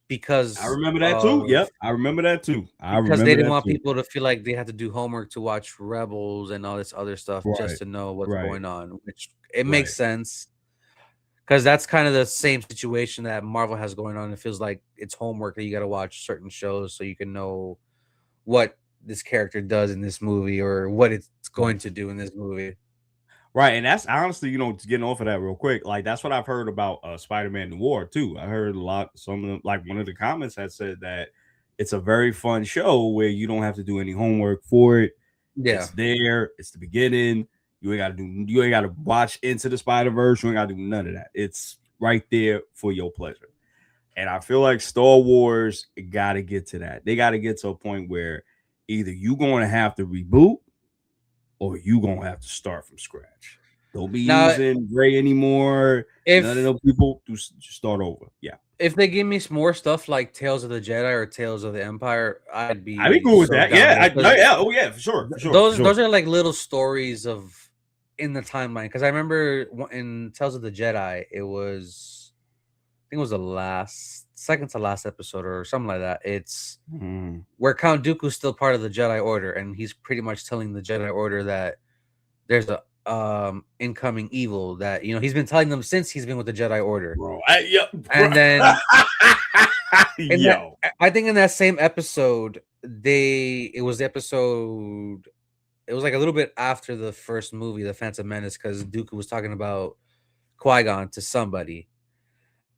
because I remember that too. Yep, I remember that too. Because they didn't want people to feel like they had to do homework to watch Rebels and all this other stuff just to know what's going on, which it makes sense. because that's kind of the same situation that Marvel has going on. It feels like it's homework that you got to watch certain shows so you can know what this character does in this movie or what it's going to do in this movie. Right, and that's honestly, getting off of that real quick. Like that's what I've heard about Spider-Man Noir too. I heard a lot. Some of them, like one of the comments had said that it's a very fun show where you don't have to do any homework for it. Yeah, It's there. It's the beginning. You ain't got to watch Into the Spider-Verse. You ain't got to do none of that. It's right there for your pleasure. And I feel like Star Wars got to get to that. They got to get to a point where either you going to have to reboot or you gonna have to start from scratch. Don't be now using Ray anymore. if None of those people to start over. Yeah, if they give me some more stuff like Tales of the Jedi or Tales of the Empire, I'd be cool with so that. down Yeah, with it. yeah, oh yeah, for sure. Those are like little stories of in the timeline. Because I remember in Tales of the Jedi, it was I think it was the second to last episode or something like that. It's where Count Dooku's still part of the Jedi Order, and he's pretty much telling the Jedi Order that there's a incoming evil that he's been telling them since he's been with the Jedi Order. Bro. And then Yo, I think in that same episode, it was like a little bit after the first movie, The Phantom Menace, because Dooku was talking about Qui-Gon to somebody,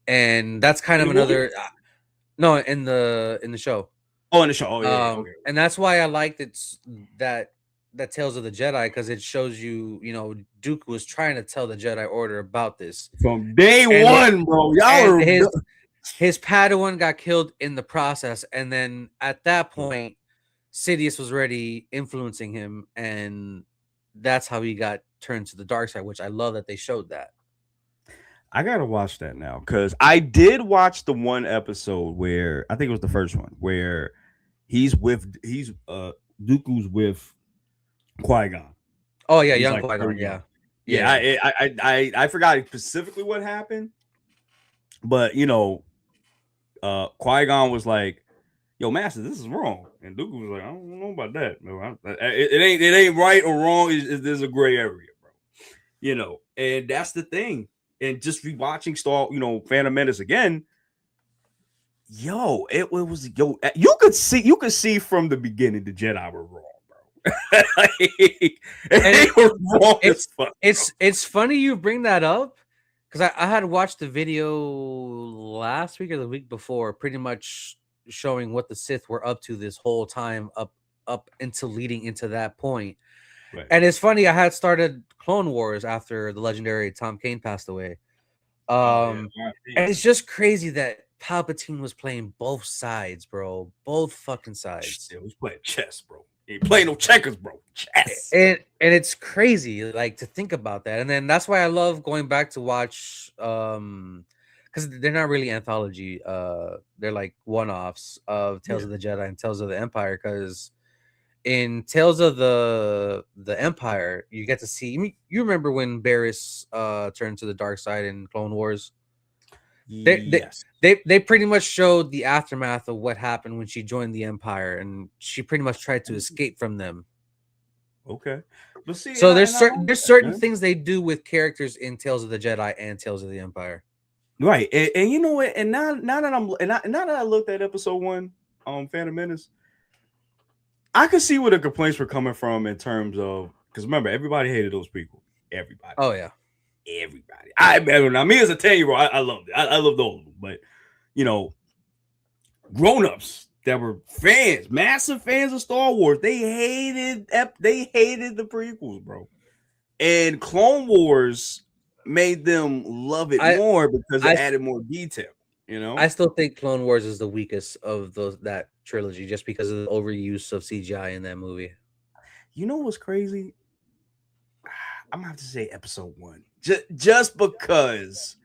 and that's kind of another. No, in the show. Oh, in the show. Oh, yeah. Okay. And that's why I liked it that Tales of the Jedi, because it shows Dooku was trying to tell the Jedi Order about this from day one, bro. Y'all are his Padawan got killed in the process, and then at that point, Sidious was already influencing him, and that's how he got turned to the dark side. Which I love that they showed that. I gotta watch that now because I did watch the one episode where I think it was the first one where Dooku's with Qui-Gon. Oh yeah, young like Qui-Gon. Yeah. I forgot specifically what happened, but Qui-Gon was like, "Yo, Master, this is wrong," and Dooku was like, "I don't know about that. No, it ain't right or wrong. There's a gray area, bro. And that's the thing." And just rewatching Phantom Menace again, it was you could see from the beginning the Jedi were wrong, bro. They were wrong as fuck. It's funny you bring that up because I had watched the video last week or the week before, pretty much showing what the Sith were up to this whole time up until leading into that point. Right. And it's funny, I had started Clone Wars after the legendary Tom Kane passed away. And it's just crazy that Palpatine was playing both sides, bro. Both fucking sides. He was playing chess, bro. He ain't playing no checkers, bro. Chess. And it's crazy, like, to think about that. And then that's why I love going back to watch because they're not really anthology. They're like one-offs of Tales of the Jedi and Tales of the Empire, because in Tales of the Empire, you get to see. You remember when Barriss turned to the dark side in Clone Wars? Yes. They pretty much showed the aftermath of what happened when she joined the Empire, and she pretty much tried to escape from them. Okay, but see, so there's certain things they do with characters in Tales of the Jedi and Tales of the Empire. Right, and you know what? And now that I looked at episode 1, Phantom Menace, I could see where the complaints were coming from in terms of, because remember, everybody hated those people. Everybody. Oh yeah, everybody. I me as a 10-year-old, I loved it. I loved all of them, but grown-ups that were fans, massive fans of Star Wars, they hated the prequels, bro. And Clone Wars made them love it more because it added more detail. I still think Clone Wars is the weakest of that trilogy, just because of the overuse of CGI in that movie. You know what's crazy? I'm gonna have to say episode 1, just because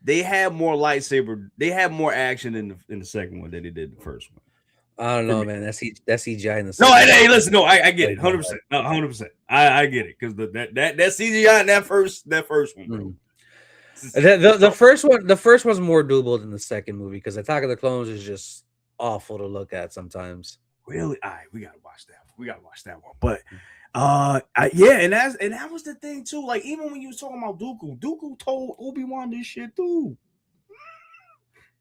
they had more lightsaber, they had more action in the second one than they did the first one. I don't know, man. That's CGI in the second one. Hey, listen, no, I get it, 100%, 100%. I get it, because that CGI in that first one, bro. The first one's more doable than the second movie, because Attack of the Clones is just awful to look at sometimes. Really? All right, we gotta watch that. We gotta watch that one. But yeah, and that was the thing too. Like even when you was talking about Dooku told Obi-Wan this shit too.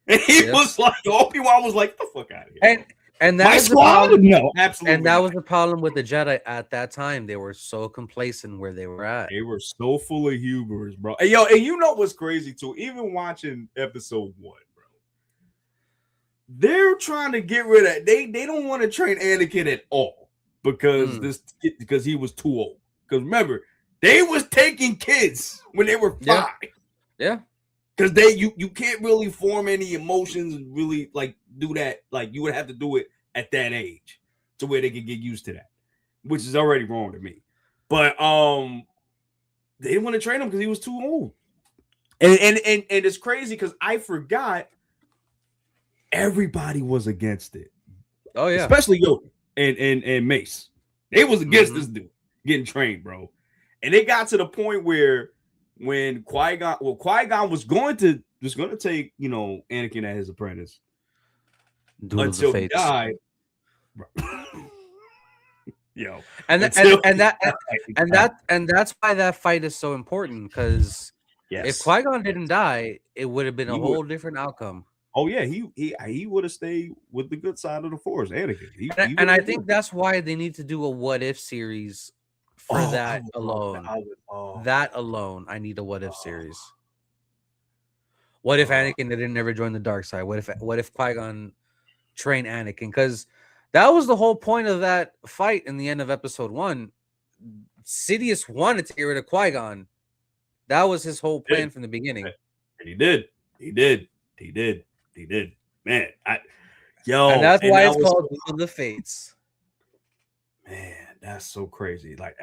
And he was like, Obi-Wan was like, "Get the fuck out of here." And that My is squad? the problem. No, absolutely. And that was the problem with the Jedi at that time. They were so complacent where they were at. They were so full of hubris, bro. And yo, and you know what's crazy too? Even watching episode 1, bro, they're trying to get rid of. They don't want to train Anakin at all because he was too old. Because remember, they was taking kids when they were 5. Yeah. Because you can't really form any emotions and really like do that. Like you would have to do it at that age to where they could get used to that, which is already wrong to me. But they didn't want to train him because he was too old. And it's crazy because I forgot everybody was against it. Oh yeah, especially Yoda and Mace. They was against this dude getting trained, bro. And it got to the point where when Qui-Gon was going to take, Anakin as his apprentice until he died. Yo. And that's why that fight is so important, because if Qui-Gon didn't die, it would have been a whole different outcome. Oh yeah, he would have stayed with the good side of the Force, Anakin. And I think that's why they need to do a what if series for that alone. That alone, I need a what if series. What if Anakin didn't never join the dark side? What if Qui-Gon trained Anakin? Because that was the whole point of that fight in the end of episode 1. Sidious wanted to get rid of Qui-Gon. That was his whole plan from the beginning. And he did. Man, and that's why it's called Duel of the Fates. Man, that's so crazy. Like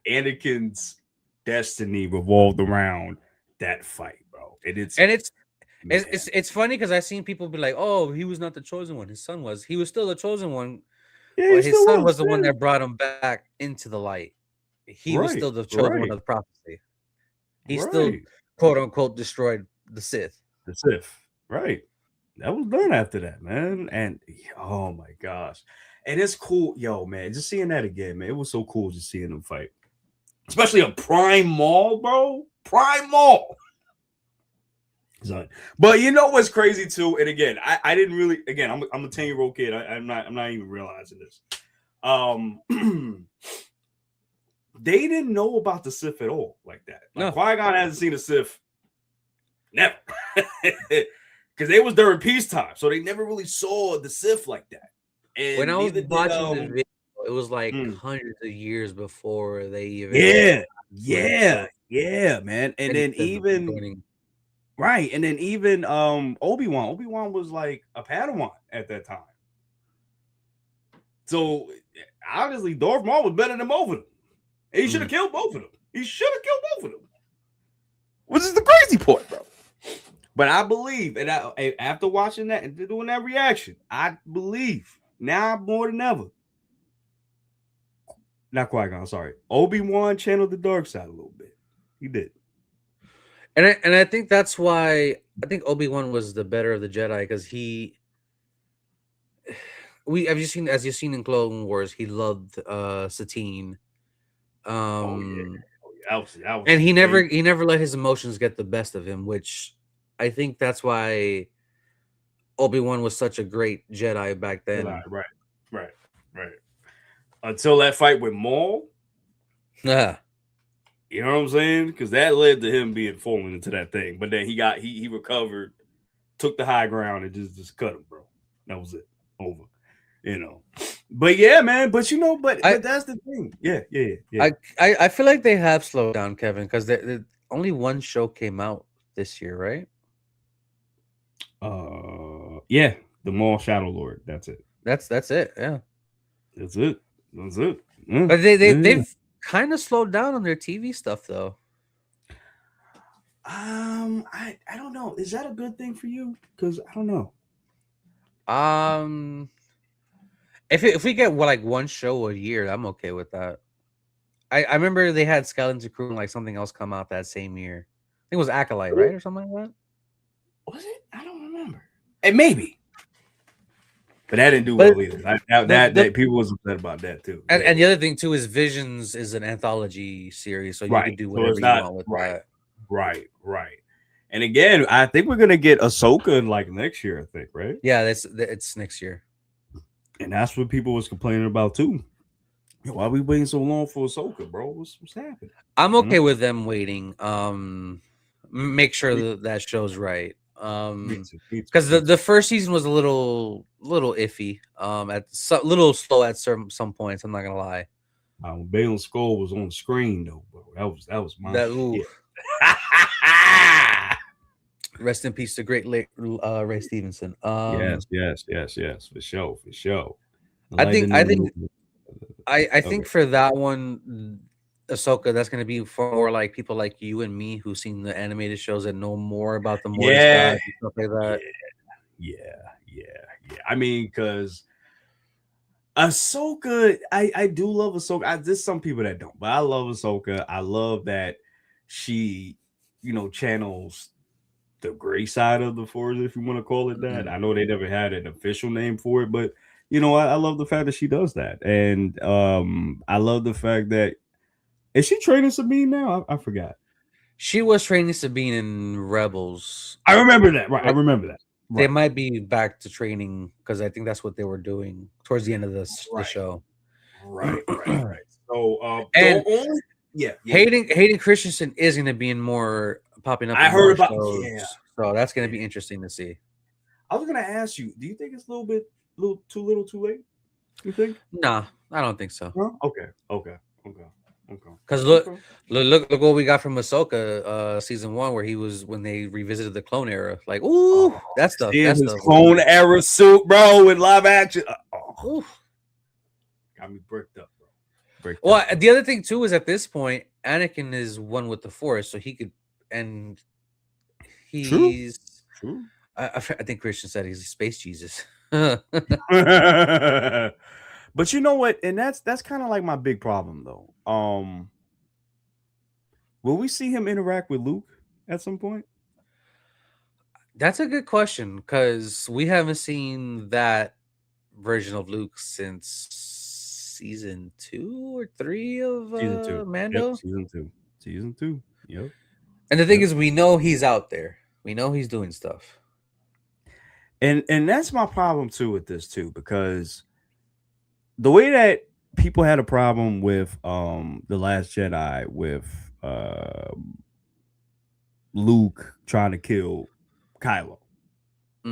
Anakin's destiny revolved around that fight, bro. It's funny because I've seen people be like, "Oh, he was not the chosen one. His son was. He was still the chosen one. Yeah, but his son was the one that brought him back into the light. He was still the chosen one of the prophecy. He still, quote unquote, destroyed the Sith. The Sith, right? That was done after that, man. And oh my gosh, and it's cool, man. Just seeing that again, man. It was so cool just seeing them fight, especially a Prime Mall, bro. Prime Mall. But you know what's crazy too, and again, I didn't really. Again, I'm a 10-year-old kid. I'm not even realizing this. They didn't know about the Sith at all like that. Like, Qui-Gon hasn't seen a Sith, never, because they was during peacetime, so they never really saw the Sith like that. And when I was watching the video, it was like hundreds of years before they even. Yeah, man. And then even. Right, and then even Obi-Wan was like a Padawan at that time. So obviously Darth Maul was better than both of them. And he should have killed both of them. Which is the crazy part, bro. But I believe, and after watching that and doing that reaction, I believe now more than ever. Not Qui-Gon, sorry. Obi-Wan channeled the dark side a little bit. He did. And I think that's why I think Obi-Wan was the better of the Jedi, because as you've seen in Clone Wars, he loved Satine. And he never let his emotions get the best of him, which I think that's why Obi-Wan was such a great Jedi back then. Right. Until that fight with Maul. Yeah. You know what I'm saying? Because that led to him being fallen into that thing. But then he recovered, took the high ground, and just cut him, bro. That was it. Over. But yeah, man. But but that's the thing. Yeah. I feel like they have slowed down, Kevin, because only one show came out this year, right? Yeah, the Maul Shadow Lord. That's it. That's it. Yeah. That's it. But they've kind of slowed down on their TV stuff, though. I don't know. Is that a good thing for you? Because I don't know. If we get one show a year, I'm okay with that. I remember they had Skeleton Crew and something else come out that same year. I think it was Acolyte, right, or something like that. Was it? I don't remember. And maybe. But that didn't do But well either. That people was upset about that too. and the other thing too is Visions is an anthology series, so you Right. could do So whatever it's you not want with right. that. Right. And again, I think we're gonna get Ahsoka in like next year, I think, right? Yeah, it's next year. And that's what people was complaining about too. Why are we waiting so long for Ahsoka, bro? What's happening? I'm You know? okay with them waiting. Make sure Me, that show's right. me too. Me too. Because Me the too. first season was a little iffy. Little slow at some points. I'm not gonna lie. Balin's skull was on the screen though, bro. That was my That shit. rest in peace to great Ray Stevenson. Yes, for sure. I Like the think I think new I okay. think for that one, Ahsoka, that's gonna be for more like people like you and me who've seen the animated shows and know more about the Mortis Yeah, gods and stuff like that. yeah. I mean, because Ahsoka, I do love Ahsoka. There's some people that don't, but I love Ahsoka. I love that she, channels the gray side of the Force, if you want to call it that. Mhm. I know they never had an official name for it, but I love the fact that she does that, and I love the fact that is she training Sabine now? I forgot. She was training Sabine in Rebels. I remember that. Right, I Like, remember that. they Right, might be back to training because I think that's what they were doing towards the end of the right, show. right. So, And the only yeah. Hayden Christensen is going to be in popping up I in heard more about shows, so that's going to yeah. be interesting to see. I was gonna ask you, do you think it's a little too late? You think? Nah, I don't think so. No. Okay. Because Okay. look what we got from Ahsoka, season 1, where he was when they revisited the clone era. Like, ooh, Oh, that stuff seeing his was clone good. era suit, bro, in live action. Ooh. Got me bricked up, bro. Well, the other thing too is at this point, Anakin is one with the Force, so he could, and he's. True. I think Christian said he's a space Jesus. But you know what? And that's kind of like my big problem, though. Will we see him interact with Luke at some point? That's a good question because we haven't seen that version of Luke since season 2 or 3 of Season 2. Yep. Mando. Season 2. Yep. And the thing is, we know he's out there. We know he's doing stuff. And that's my problem too with this too, because the way that people had a problem with the Last Jedi with Luke trying to kill Kylo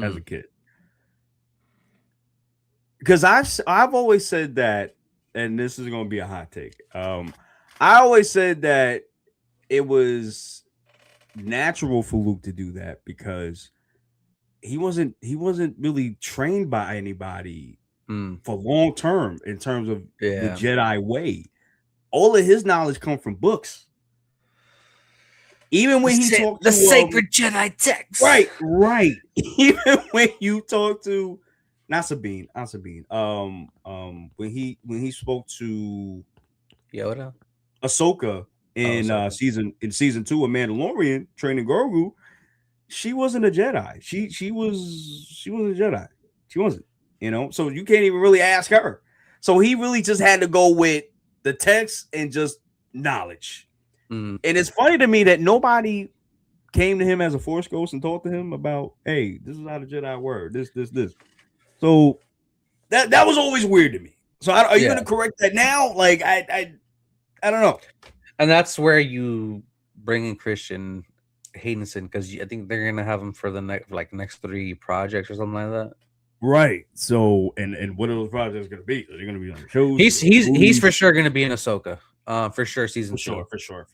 as a kid, because I've always said that, and this is going to be a hot take. I always said that it was natural for Luke to do that because he wasn't really trained by anybody for long term in terms of the Jedi way. All of his knowledge come from books. Even when he talked to the sacred Jedi text, right. Even when you talk to not Sabine, when he spoke to Yoda, Ahsoka in season 2 of Mandalorian training Grogu, she wasn't a Jedi. She was a Jedi. She wasn't, so you can't even really ask her. So he really just had to go with the text and just knowledge. And it's funny to me that nobody came to him as a Force ghost and talked to him about, hey, this is how the Jedi were. This. So that was always weird to me. So are you going to correct that now? Like I don't know. And that's where you bring in Christian Haydenson, because I think they're gonna have him for the next 3 projects or something like that. Right. So and what are those projects going to be? Are they going to be on the shows? He's for sure going to be in Ahsoka. For sure, season 2. For sure.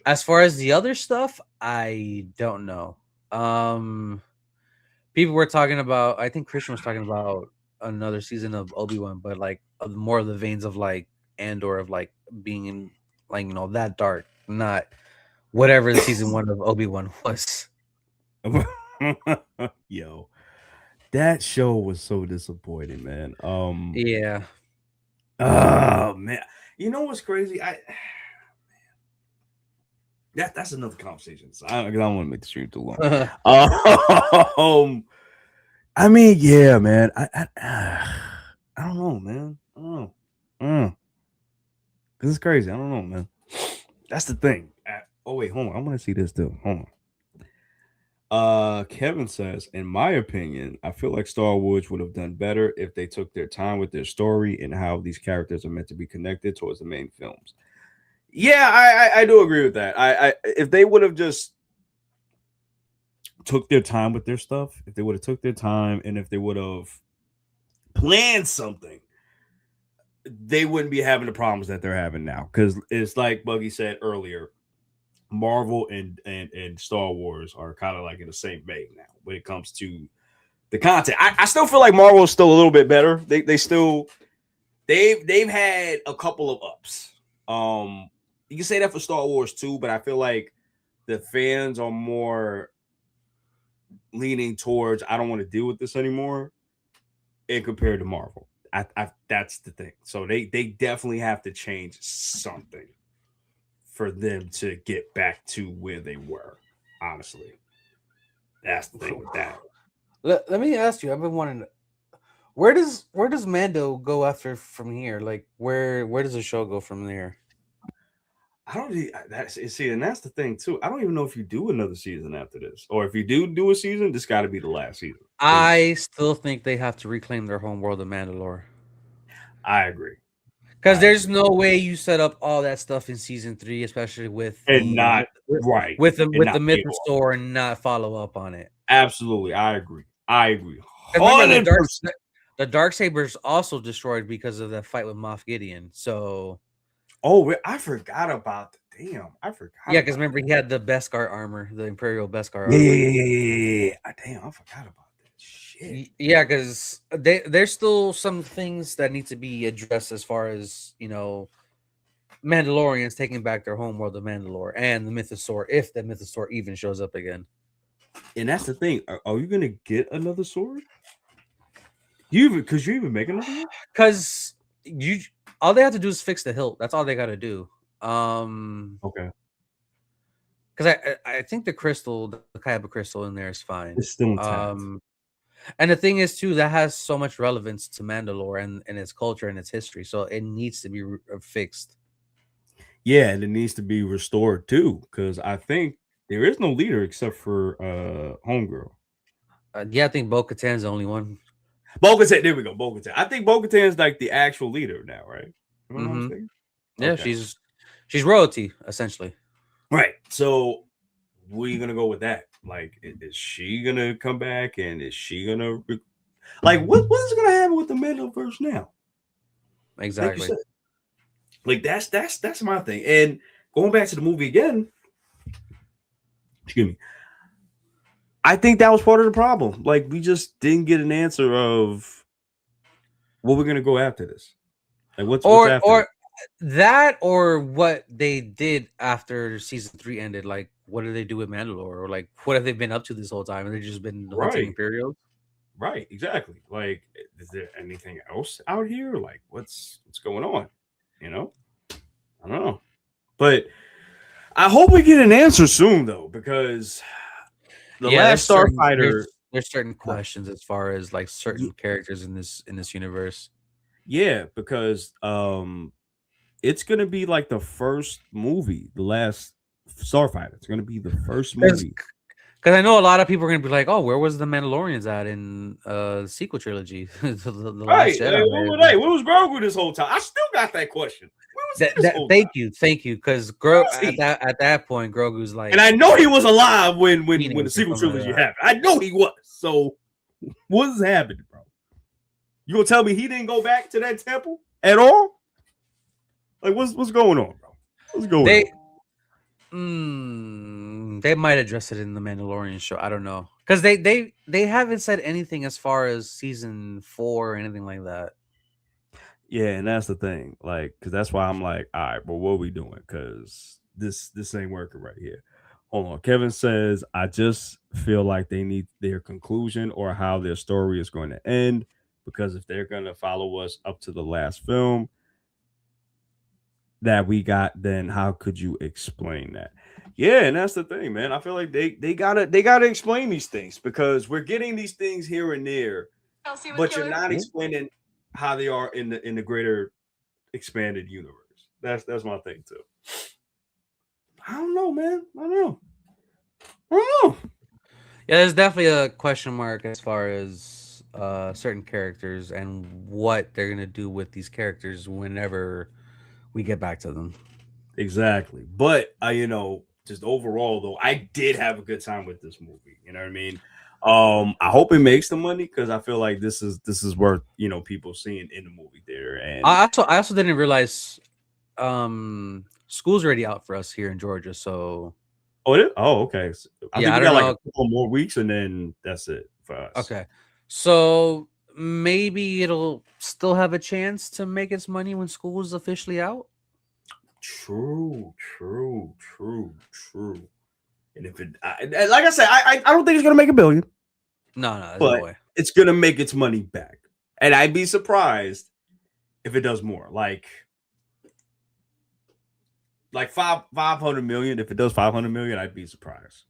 As far as the other stuff, I don't know. People were talking about. I think Christian was talking about another season of Obi-Wan, but like more of the veins of like Andor, of like being in that dark, not whatever the season 1 of Obi-Wan was. Yo, that show was so disappointing, man. Yeah. Oh man, you know what's crazy? That's another conversation. So I don't want to make the stream too long. I mean, yeah, man. I don't know, man. I don't know. This is crazy. I don't know, man. That's the thing. Oh wait, hold on. I want to see this too. Hold on. Kevin says, in my opinion, I feel like Star Wars would have done better if they took their time with their story and how these characters are meant to be connected towards the main films. Yeah, I do agree with that. I if they would have just took their time with their stuff, if they would have took their time, and if they would have planned something, they wouldn't be having the problems that they're having now. Because it's like Buggy said earlier, Marvel and Star Wars are kind of like in the same vein now when it comes to the content. I still feel like Marvel is still a little bit better. They've had a couple of ups. You can say that for Star Wars too, but I feel like the fans are more leaning towards I don't want to deal with this anymore, and compared to Marvel. That's the thing. So they definitely have to change something for them to get back to where they were. Honestly, that's the thing with that. Let me ask you. I've been wanting to, where does Mando go after from here? Like where does the show go from there? I don't that's see, and that's the thing too. I don't even know if you do another season after this, or if you do a season, this got to be the last season. I still think they have to reclaim their home world of Mandalore. I agree. Because there's no way you set up all that stuff in season 3, especially with And the not right with the mythosaur and not follow up on it. Absolutely, I agree. I agree. Remember, 100%. the dark sabers also destroyed because of that fight with Moff Gideon. So, I forgot about the damn. I forgot. Yeah, because remember he had the Beskar armor, the Imperial Beskar Yeah, armor. yeah. Damn, I forgot about that shit. Yeah, because there's still some things that need to be addressed as far as Mandalorians taking back their home world of Mandalore and the Mythosaur, if the Mythosaur even shows up again. And that's the thing. Are you gonna get another sword? You even make another one? Because all they have to do is fix the hilt. That's all they got to do. Okay. Because I think the Kyber crystal in there is fine. It's still intact. And the thing is too, that has so much relevance to Mandalore and its culture and its history, so it needs to be fixed. Yeah, and it needs to be restored too, because I think there is no leader except for Homegirl. Yeah, I think Bo-Katan's the only one. Bo-Katan, there we go. Bo-Katan. I think Bo-Katan is like the actual leader now, right? Am I not mistaken? Yeah, okay. She's royalty essentially. Right. So where are you gonna go with that? Like, is she gonna come back, and is she gonna like what is gonna happen with the Mandalorian now? Exactly. Like that's my thing. And going back to the movie again, excuse me. I think that was part of the problem. Like, we just didn't get an answer of what we're gonna go after this. Like, what's after that, or what they did after season 3 ended. Like, what did they do with Mandalore, or like what have they been up to this whole time? Have they just been hunting Imperials? Right, exactly. Like, is there anything else out here? Like, what's going on? I don't know. But I hope we get an answer soon, though, because the last Starfighter. There's certain questions as far as like certain characters in this universe. Yeah, because it's gonna be like the first movie, the last Starfighter. It's gonna be the first movie. Because I know a lot of people are gonna be like, "Oh, where was the Mandalorians at in the sequel trilogy?" the Last Jedi. Where was Grogu this whole time? I still got that question. Thank you, because at that point, Grogu's like, and I know he was alive when the sequel trilogy happened. I know he was. So what's happening, bro? You gonna tell me he didn't go back to that temple at all? Like, what's going on, bro? What's going on? They might address it in the Mandalorian show. I don't know, because they haven't said anything as far as season 4 or anything like that. Yeah, and that's the thing, like, because that's why I'm like, all right, well, what are we doing? Because this ain't working right here. Hold on. Kevin says, I just feel like they need their conclusion or how their story is going to end, because if they're going to follow us up to the last film, that we got, then how could you explain that? Yeah, and that's the thing, man. I feel like they gotta explain these things because we're getting these things here and there, but you're not explaining how they are in the greater expanded universe. That's my thing too. I don't know, man. I don't know. I don't know. Yeah, there's definitely a question mark as far as certain characters and what they're gonna do with these characters whenever we get back to them. Exactly. But just overall though, I did have a good time with this movie. You know what I mean? I hope it makes the money because I feel like this is worth people seeing in the movie theater. And I also didn't realize school's already out for us here in Georgia, so okay. So I yeah, think I we don't got like know. a couple more weeks and then that's it for us. Okay, so maybe it'll still have a chance to make its money when school is officially out. True, true, true, true. And if like I said, I don't think it's gonna make a billion, No, no, there's no but way. it's gonna make its money back. And I'd be surprised if it does more. Like 500 million. If it does 500 million, I'd be surprised.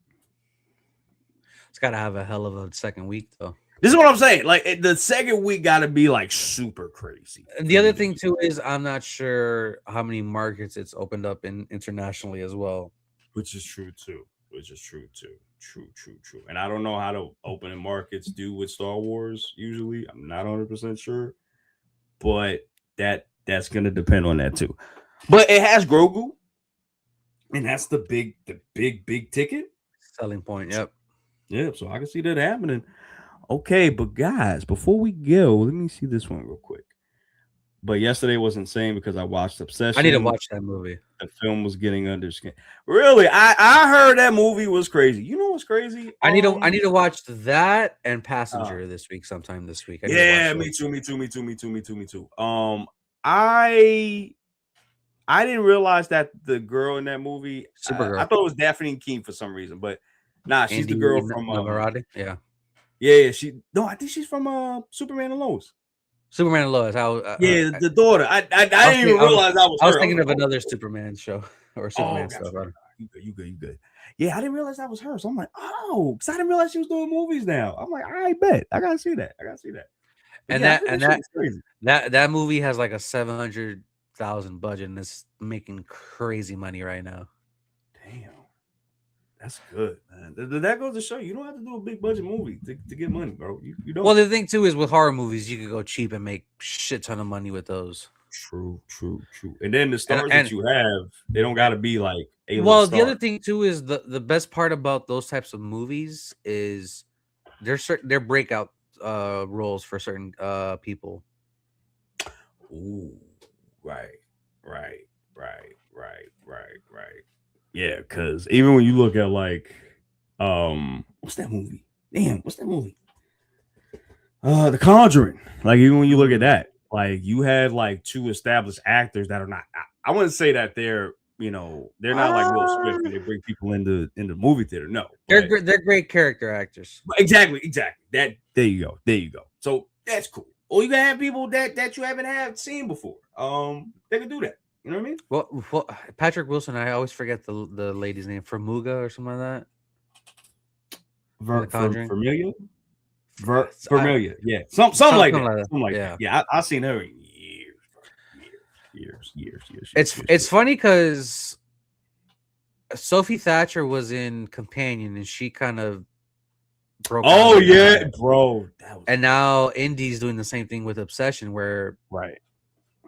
It's got to have a hell of a second week though. This is what I'm saying. Like the second week got to be like super crazy. And the other thing too is I'm not sure how many markets it's opened up in internationally as well. Which is true too. True, true, true. And I don't know how the opening markets do with Star Wars. Usually, I'm not 100% sure, but that's gonna depend on that too. But it has Grogu, and that's the big ticket Selling point. Yep. Yeah, so I can see that happening. Okay, but guys, before we go, let me see this one real quick. But yesterday was insane because I watched Obsession. I need to watch that movie. The film was getting under skin. Really, I heard that movie was crazy. You know what's crazy? I need to watch that and Passenger this week, sometime this week. Yeah, me too. I didn't realize that the girl in that movie. Supergirl. I thought it was Daphne Keane for some reason, but nah, she's the girl from Yeah. Yeah, I think she's from Superman and Lois. Superman and Lois. The daughter. I didn't even realize that was her. I was thinking of another Superman show or Superman stuff. You good. Yeah, I didn't realize that was her. So I'm like, because I didn't realize she was doing movies now. I'm like, I bet I gotta see that. And that movie has like a 700,000 budget and it's making crazy money right now. Damn. That's good, man. That goes to show you don't have to do a big budget movie to get money, bro. You don't. Well, the thing too is with horror movies, you could go cheap and make shit ton of money with those. True. And then the stars that you have, they don't got to be like A-list Well, stars. the other thing too is the best part about those types of movies is they're breakout roles for certain people. Ooh, right. Yeah, because even when you look at like, what's that movie? Damn, what's that movie? The Conjuring. Like even when you look at that, like you had like two established actors that are not. I wouldn't say that they're not like Will Smith and they bring people into movie theater. No, they're great character actors. Exactly. There you go. So that's cool. Or you can have people that you haven't seen before. They can do that. You know what I mean? Well, Patrick Wilson. I always forget the lady's name. Formuga or something like that. Familia. Yeah, something like that. Yeah, I've seen her in years. It's funny because Sophie Thatcher was in Companion and she kind of broke. Oh yeah, bro. And now Indy's doing the same thing with Obsession, where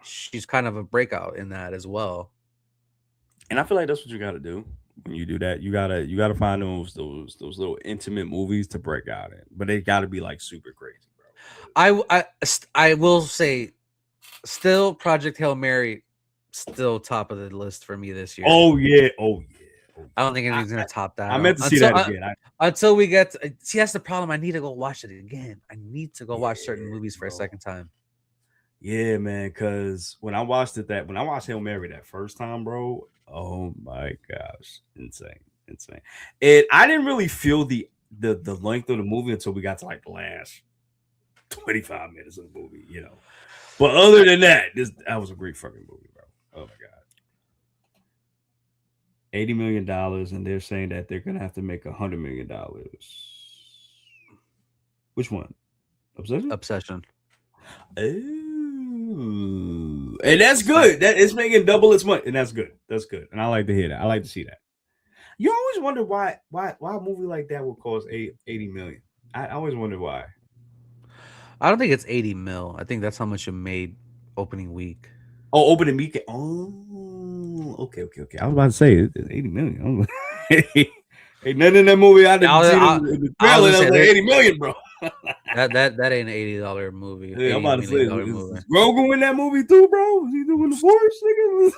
she's kind of a breakout in that as well. And I feel like that's what you got to do. When you do that, you gotta find those little intimate movies to break out in, but they gotta be like super crazy, bro. I will say, still Project Hail Mary, still top of the list for me this year. Oh yeah. I don't think anything's gonna top that. I meant to see that again. Until we get see, that's the problem. I need to go watch it again. I need to go watch certain movies for a second time. Yeah, man. Because when I watched Hail Mary that first time, bro. Oh my gosh, insane. And I didn't really feel the length of the movie until we got to like the last 25 minutes of the movie, But other than that, that was a great fucking movie, bro. Oh my god. $80 million, and they're saying that they're gonna have to make $100 million. Which one? Obsession? Obsession. Oh, and that's good. That it's making double its money, and that's good. That's good, and I like to hear that. I like to see that. You always wonder why a movie like that would cost 80 million. I always wonder why. I don't think it's 80 mil. I think that's how much it made opening week. Oh, opening weekend. Oh, okay. I was about to say it's 80 million. Ain't nothing in that movie I didn't see in the I trailer was that gonna was like say 80 million, bro. that ain't an $80 movie. Yeah, I'm $80 about to say, million movie. is Grogu in that movie too, bro? Is he doing the voice, nigga?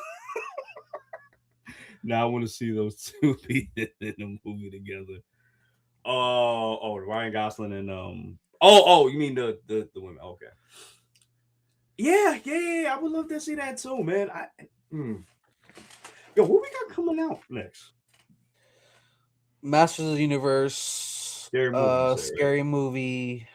Now I want to see those two be in the movie together. Ryan Gosling and you mean the women? Okay. Yeah. I would love to see that too, man. Yo, what we got coming out next? Masters of the Universe. Scary movie. Scary movie.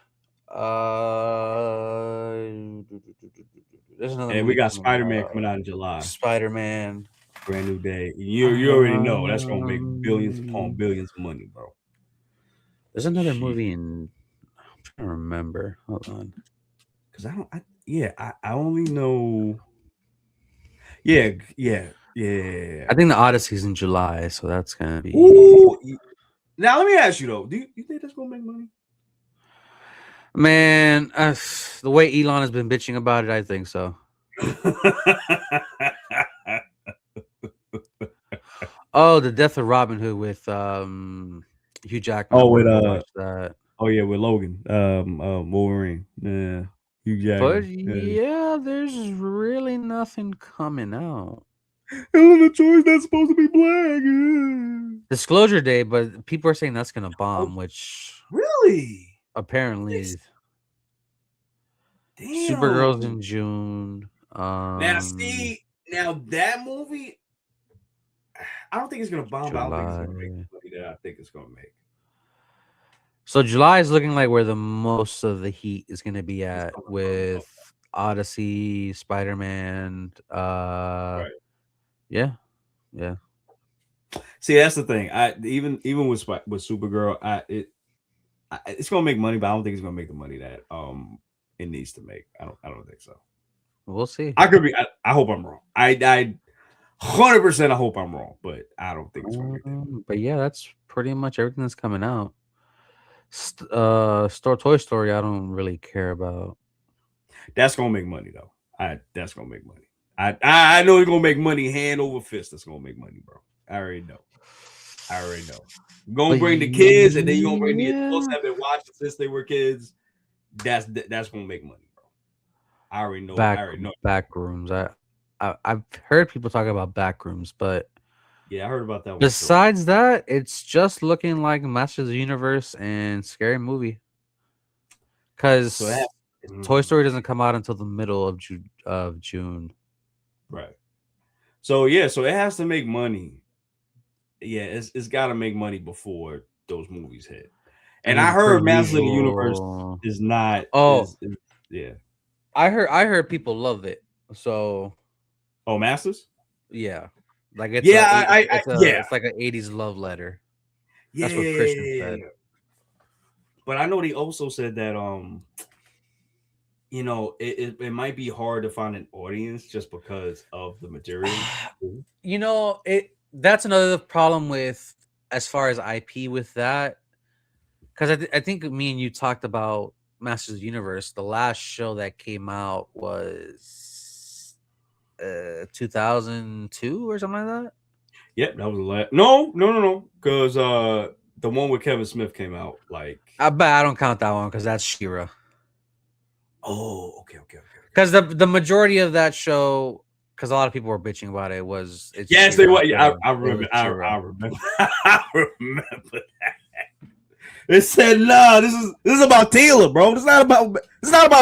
There's another And movie we got coming Spider-Man out. coming out in July. Spider-Man. Brand new day. You already know that's gonna make billions upon billions of money, bro. There's another movie in. I'm trying to remember. Hold on. Because I only know. Yeah. I think the Odyssey's in July, so that's gonna be. Ooh. Now let me ask you though. Do you think that's gonna make money? Man, the way Elon has been bitching about it, I think so. Oh, the Death of Robin Hood with Hugh Jackman. Oh, with that. Oh yeah, with Logan, Wolverine. Yeah, Hugh Jackman. But yeah, there's really nothing coming out. The choice that's supposed to be black. Disclosure Day, but people are saying that's gonna bomb, which really apparently. Damn. Supergirl's in June. Now that movie, I don't think it's gonna bomb. July. I don't think it's gonna make the money that I think it's gonna make. So July is looking like where the most of the heat is gonna be at with Odyssey, Spider-Man. Right. Yeah. See, that's the thing. Even with Supergirl, it's gonna make money, but I don't think it's gonna make the money that it needs to make. I don't think so. We'll see. I could be. I hope I'm wrong. I 100%. I hope I'm wrong, but I don't think it's gonna make that. But yeah, that's pretty much everything that's coming out. Toy Story, I don't really care about. That's gonna make money though. That's gonna make money. I know it's gonna make money hand over fist. That's gonna make money, bro. I already know. Gonna bring the kids, and then you're gonna bring the adults that have been watching since they were kids. That's gonna make money, bro. I already know. Backrooms. I've heard people talk about Backrooms, but yeah, I heard about that one. Besides that, it's just looking like Masters of the Universe and Scary Movie. Because Toy Story doesn't come out until the middle of June. Right. So it has to make money. Yeah, it's got to make money before those movies hit. And I heard Masters of the Universe is not. Yeah. I heard people love it. So. Oh, Masters. Yeah. Like it's it's like an 80s love letter. Yeah, that's what Christian said. But I know they also said that it might be hard to find an audience just because of the material. That's another problem with as far as IP with that. Because I think me and you talked about Masters of the Universe. The last show that came out was 2002 or something like that. Yep, that was the last. No. Because the one with Kevin Smith came out like. I don't count that one because that's She-Ra. Oh, okay. Because the majority of that show, because a lot of people were bitching about it, was yes, they were. I remember. I remember. I remember that. They said, "Nah, this is about Taylor, bro. It's not about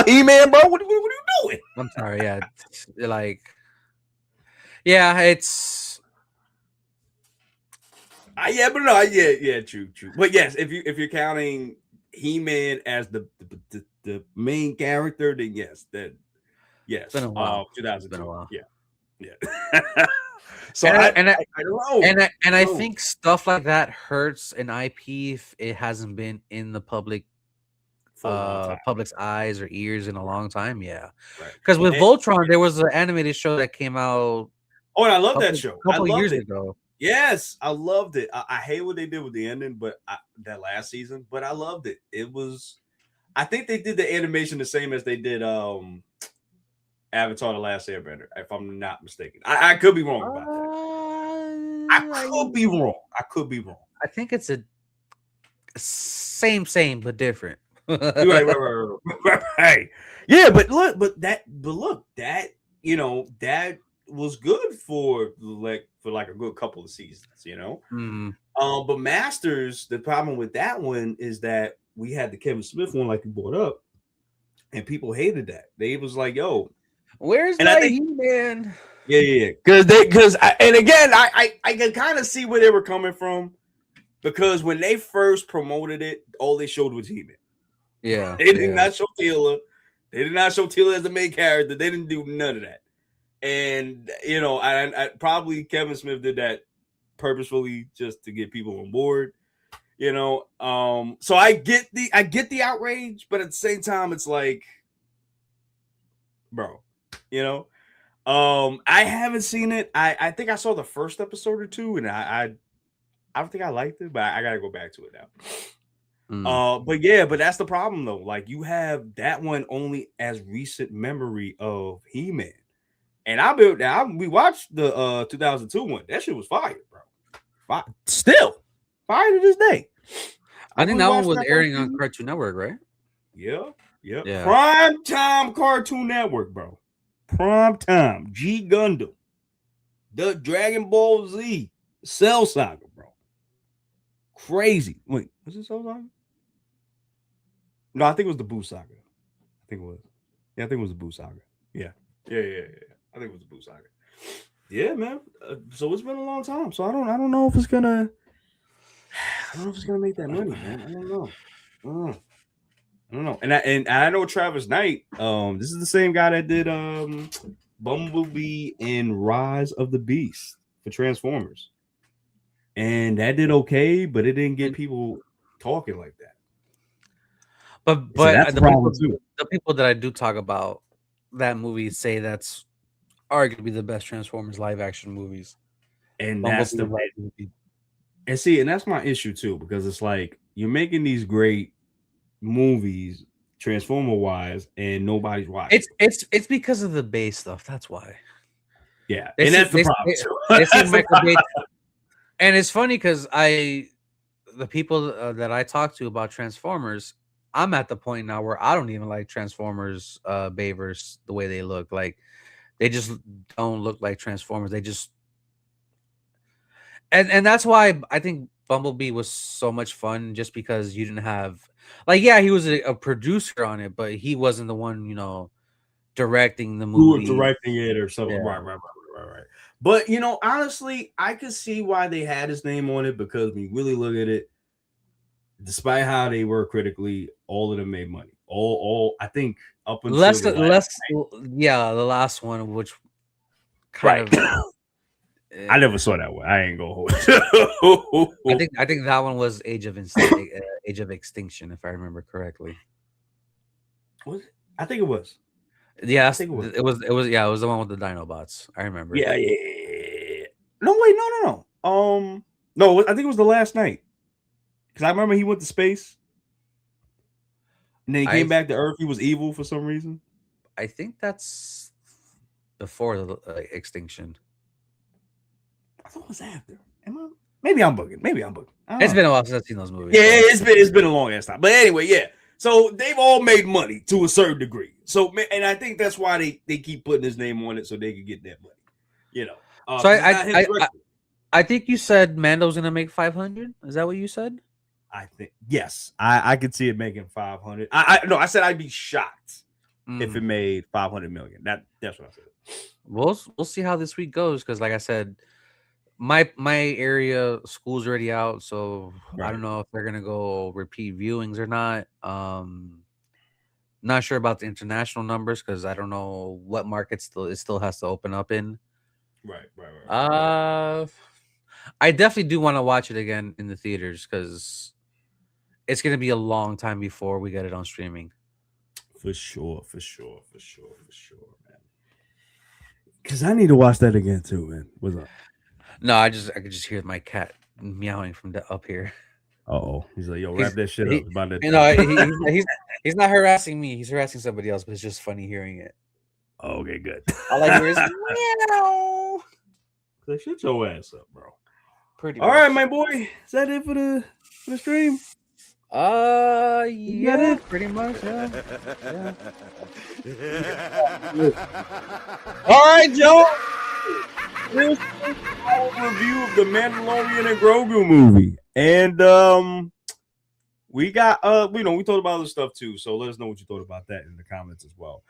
He-Man, bro. What are you doing?" I'm sorry. Yeah, it's. True. But yes, if you're counting He-Man as the main character, then yes. 2002. Been a while. Yeah. So I don't know. I think stuff like that hurts an IP if it hasn't been in the for a long time. public's eyes or ears in a long time. Yeah, Right. because with And, Voltron, there was an animated show that came out and I love that show. I couple loved years it. ago. Yes, I loved it. I hate what they did with the ending, but that last season, but I loved it. It was, I think they did the animation the same as they did Avatar: The Last Airbender, if I'm not mistaken. I could be wrong about that. I could be wrong. I could be wrong. I think it's a same but different. Right. Yeah, but look, that that was good for like a good couple of seasons, But Masters, the problem with that one is that we had the Kevin Smith one, like you brought up, and people hated that. They was like, "Yo, where's my He-Man?" Yeah, because and again, I can kind of see where they were coming from, because when they first promoted it, all they showed was He-Man. Yeah, they did not show Tila. They did not show Tila as the main character. They didn't do none of that. And I probably Kevin Smith did that purposefully just to get people on board. So I get the outrage, but at the same time, it's like, bro, I haven't seen it. I think I saw the first episode or two, and I don't think I liked it, but I gotta go back to it now. But that's the problem though. Like, you have that one only as recent memory of He-Man. And we watched the 2002 one. That shit was fire, bro. Still fire to this day. I think that one was airing on Cartoon Network, right? Yeah. Prime time Cartoon Network, bro. Prime time. G Gundam, the Dragon Ball Z, Cell Saga, bro. Crazy. Wait, was it Cell Saga? No, I think it was the Boo Saga. I think it was. Yeah, I think it was the Boo Saga. Yeah. I think it was the Boo Saga. Yeah, man. So it's been a long time. So I don't know if it's gonna. I don't know if it's gonna make that money, man. I don't know. And I know Travis Knight. This is the same guy that did Bumblebee and Rise of the Beast for Transformers, and that did okay, but it didn't get people talking like that. But so that's the people that I do talk about that movie say that's arguably the best Transformers live action movies. And that's and that's my issue too, because it's like you're making these great movies Transformer wise, and nobody's watching. It's because of the base stuff. That's why. Yeah, and that's the problem. And it's funny because the people that I talk to about Transformers, I'm at the point now where I don't even like Transformers Bayverse the way they look. Like, they just don't look like Transformers. They just and that's why I think Bumblebee was so much fun, just because you didn't have, like, yeah, he was a producer on it, but he wasn't the one, directing the movie. Who was directing it or something. Yeah. Right. But honestly, I could see why they had his name on it, because when you really look at it, despite how they were critically, all of them made money. All I think up until the last one, which kind of I never saw that one. I ain't gonna hold it. I think that one was Age of Extinction, if I remember correctly. Was it? I think it was. Yeah, it was the one with the Dinobots. I remember. Yeah. No, wait, no. No, I think it was The Last Night, because I remember he went to space, and then he came back to Earth. He was evil for some reason. I think that's before the Extinction. I thought it was after. Maybe I'm bugging. It's been a while since I've seen those movies. Yeah, it's been a long ass time. But anyway, yeah. So they've all made money to a certain degree. So, and I think that's why they keep putting his name on it, so they can get that money. So I think you said Mando's gonna make 500. Is that what you said? I think yes. I could see it making 500. I said I'd be shocked if it made 500 million. That's what I said. We'll see how this week goes, because like I said, my area school's already out, so right. I don't know if they're gonna go repeat viewings or not. Not sure about the international numbers, because I don't know what markets it still has to open up in. Right. I definitely do want to watch it again in the theaters because it's gonna be a long time before we get it on streaming. For sure, man. Because I need to watch that again too, man. What's up? No, I could just hear my cat meowing from up here. Oh, he's like, yo, wrap that shit up. It's about that You know, he's not harassing me. He's harassing somebody else, but it's just funny hearing it. Oh, okay, good. All I hear is meow. So shut your ass up, bro. Pretty All much. right, my boy. Is that it for the stream? Yeah, pretty much. Yeah. All right, Joe. Here's our review of the Mandalorian and Grogu movie, and we got we talked about other stuff too. So let us know what you thought about that in the comments as well.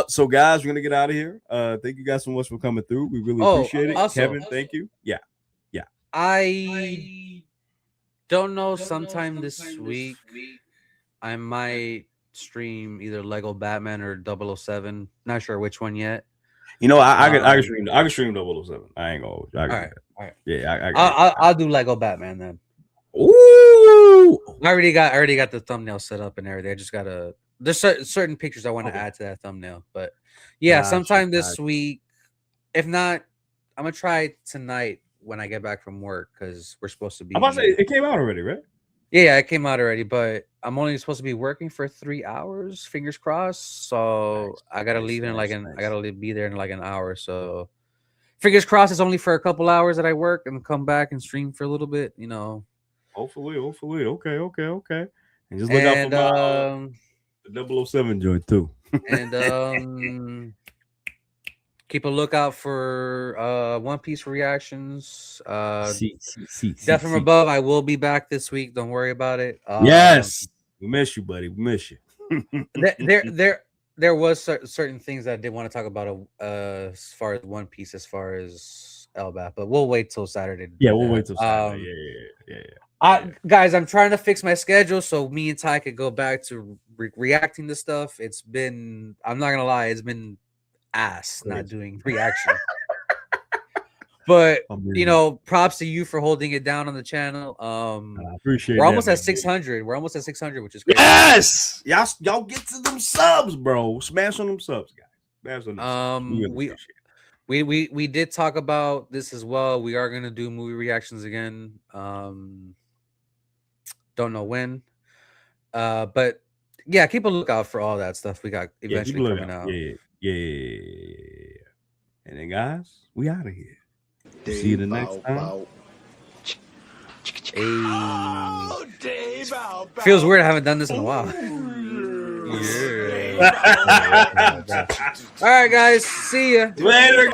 So guys, we're gonna get out of here. Thank you guys so much for coming through. We really appreciate it. Also, Kevin, thank you. Yeah. I don't know. Sometime this week, I might stream either Lego Batman or 007. Not sure which one yet. I can stream 007. I ain't gonna. All right. Yeah, I'll do Lego Batman then. Ooh. I already got the thumbnail set up and everything. I just gotta. There's certain pictures I want to add to that thumbnail, but yeah, sometime this week. If not, I'm gonna try tonight when I get back from work because we're supposed to be. I'm about to say it came out already, right? Yeah, it came out already, but I'm only supposed to be working for 3 hours. Fingers crossed. So I gotta leave in I gotta be there in like an hour. So fingers crossed. It's only for a couple hours that I work and come back and stream for a little bit. Hopefully. Okay. And just look out for the 007 joint too. And keep a lookout for One Piece reactions. Death from Above. I will be back this week. Don't worry about it. Yes, we miss you, buddy. We miss you. There was certain things that I did want to talk about as far as One Piece, as far as LBAP, but we'll wait till Saturday. We'll wait till Saturday. Guys, I'm trying to fix my schedule so me and Ty could go back to reacting to stuff. It's been, I'm not gonna lie, it's been ass not doing reaction. But props to you for holding it down on the channel. I appreciate. We're almost at 600. We're almost at 600, which is great. Yes, y'all get to them subs, bro. Smash on them subs, guys. Smash on them subs. We did talk about this as well. We are gonna do movie reactions again. Don't know when. But yeah, keep a lookout for all that stuff we got eventually coming out. Yeah. And then guys, we out of here. See you the next time. Feels weird. I haven't done this in a while. Yeah. All right, guys. See ya Later.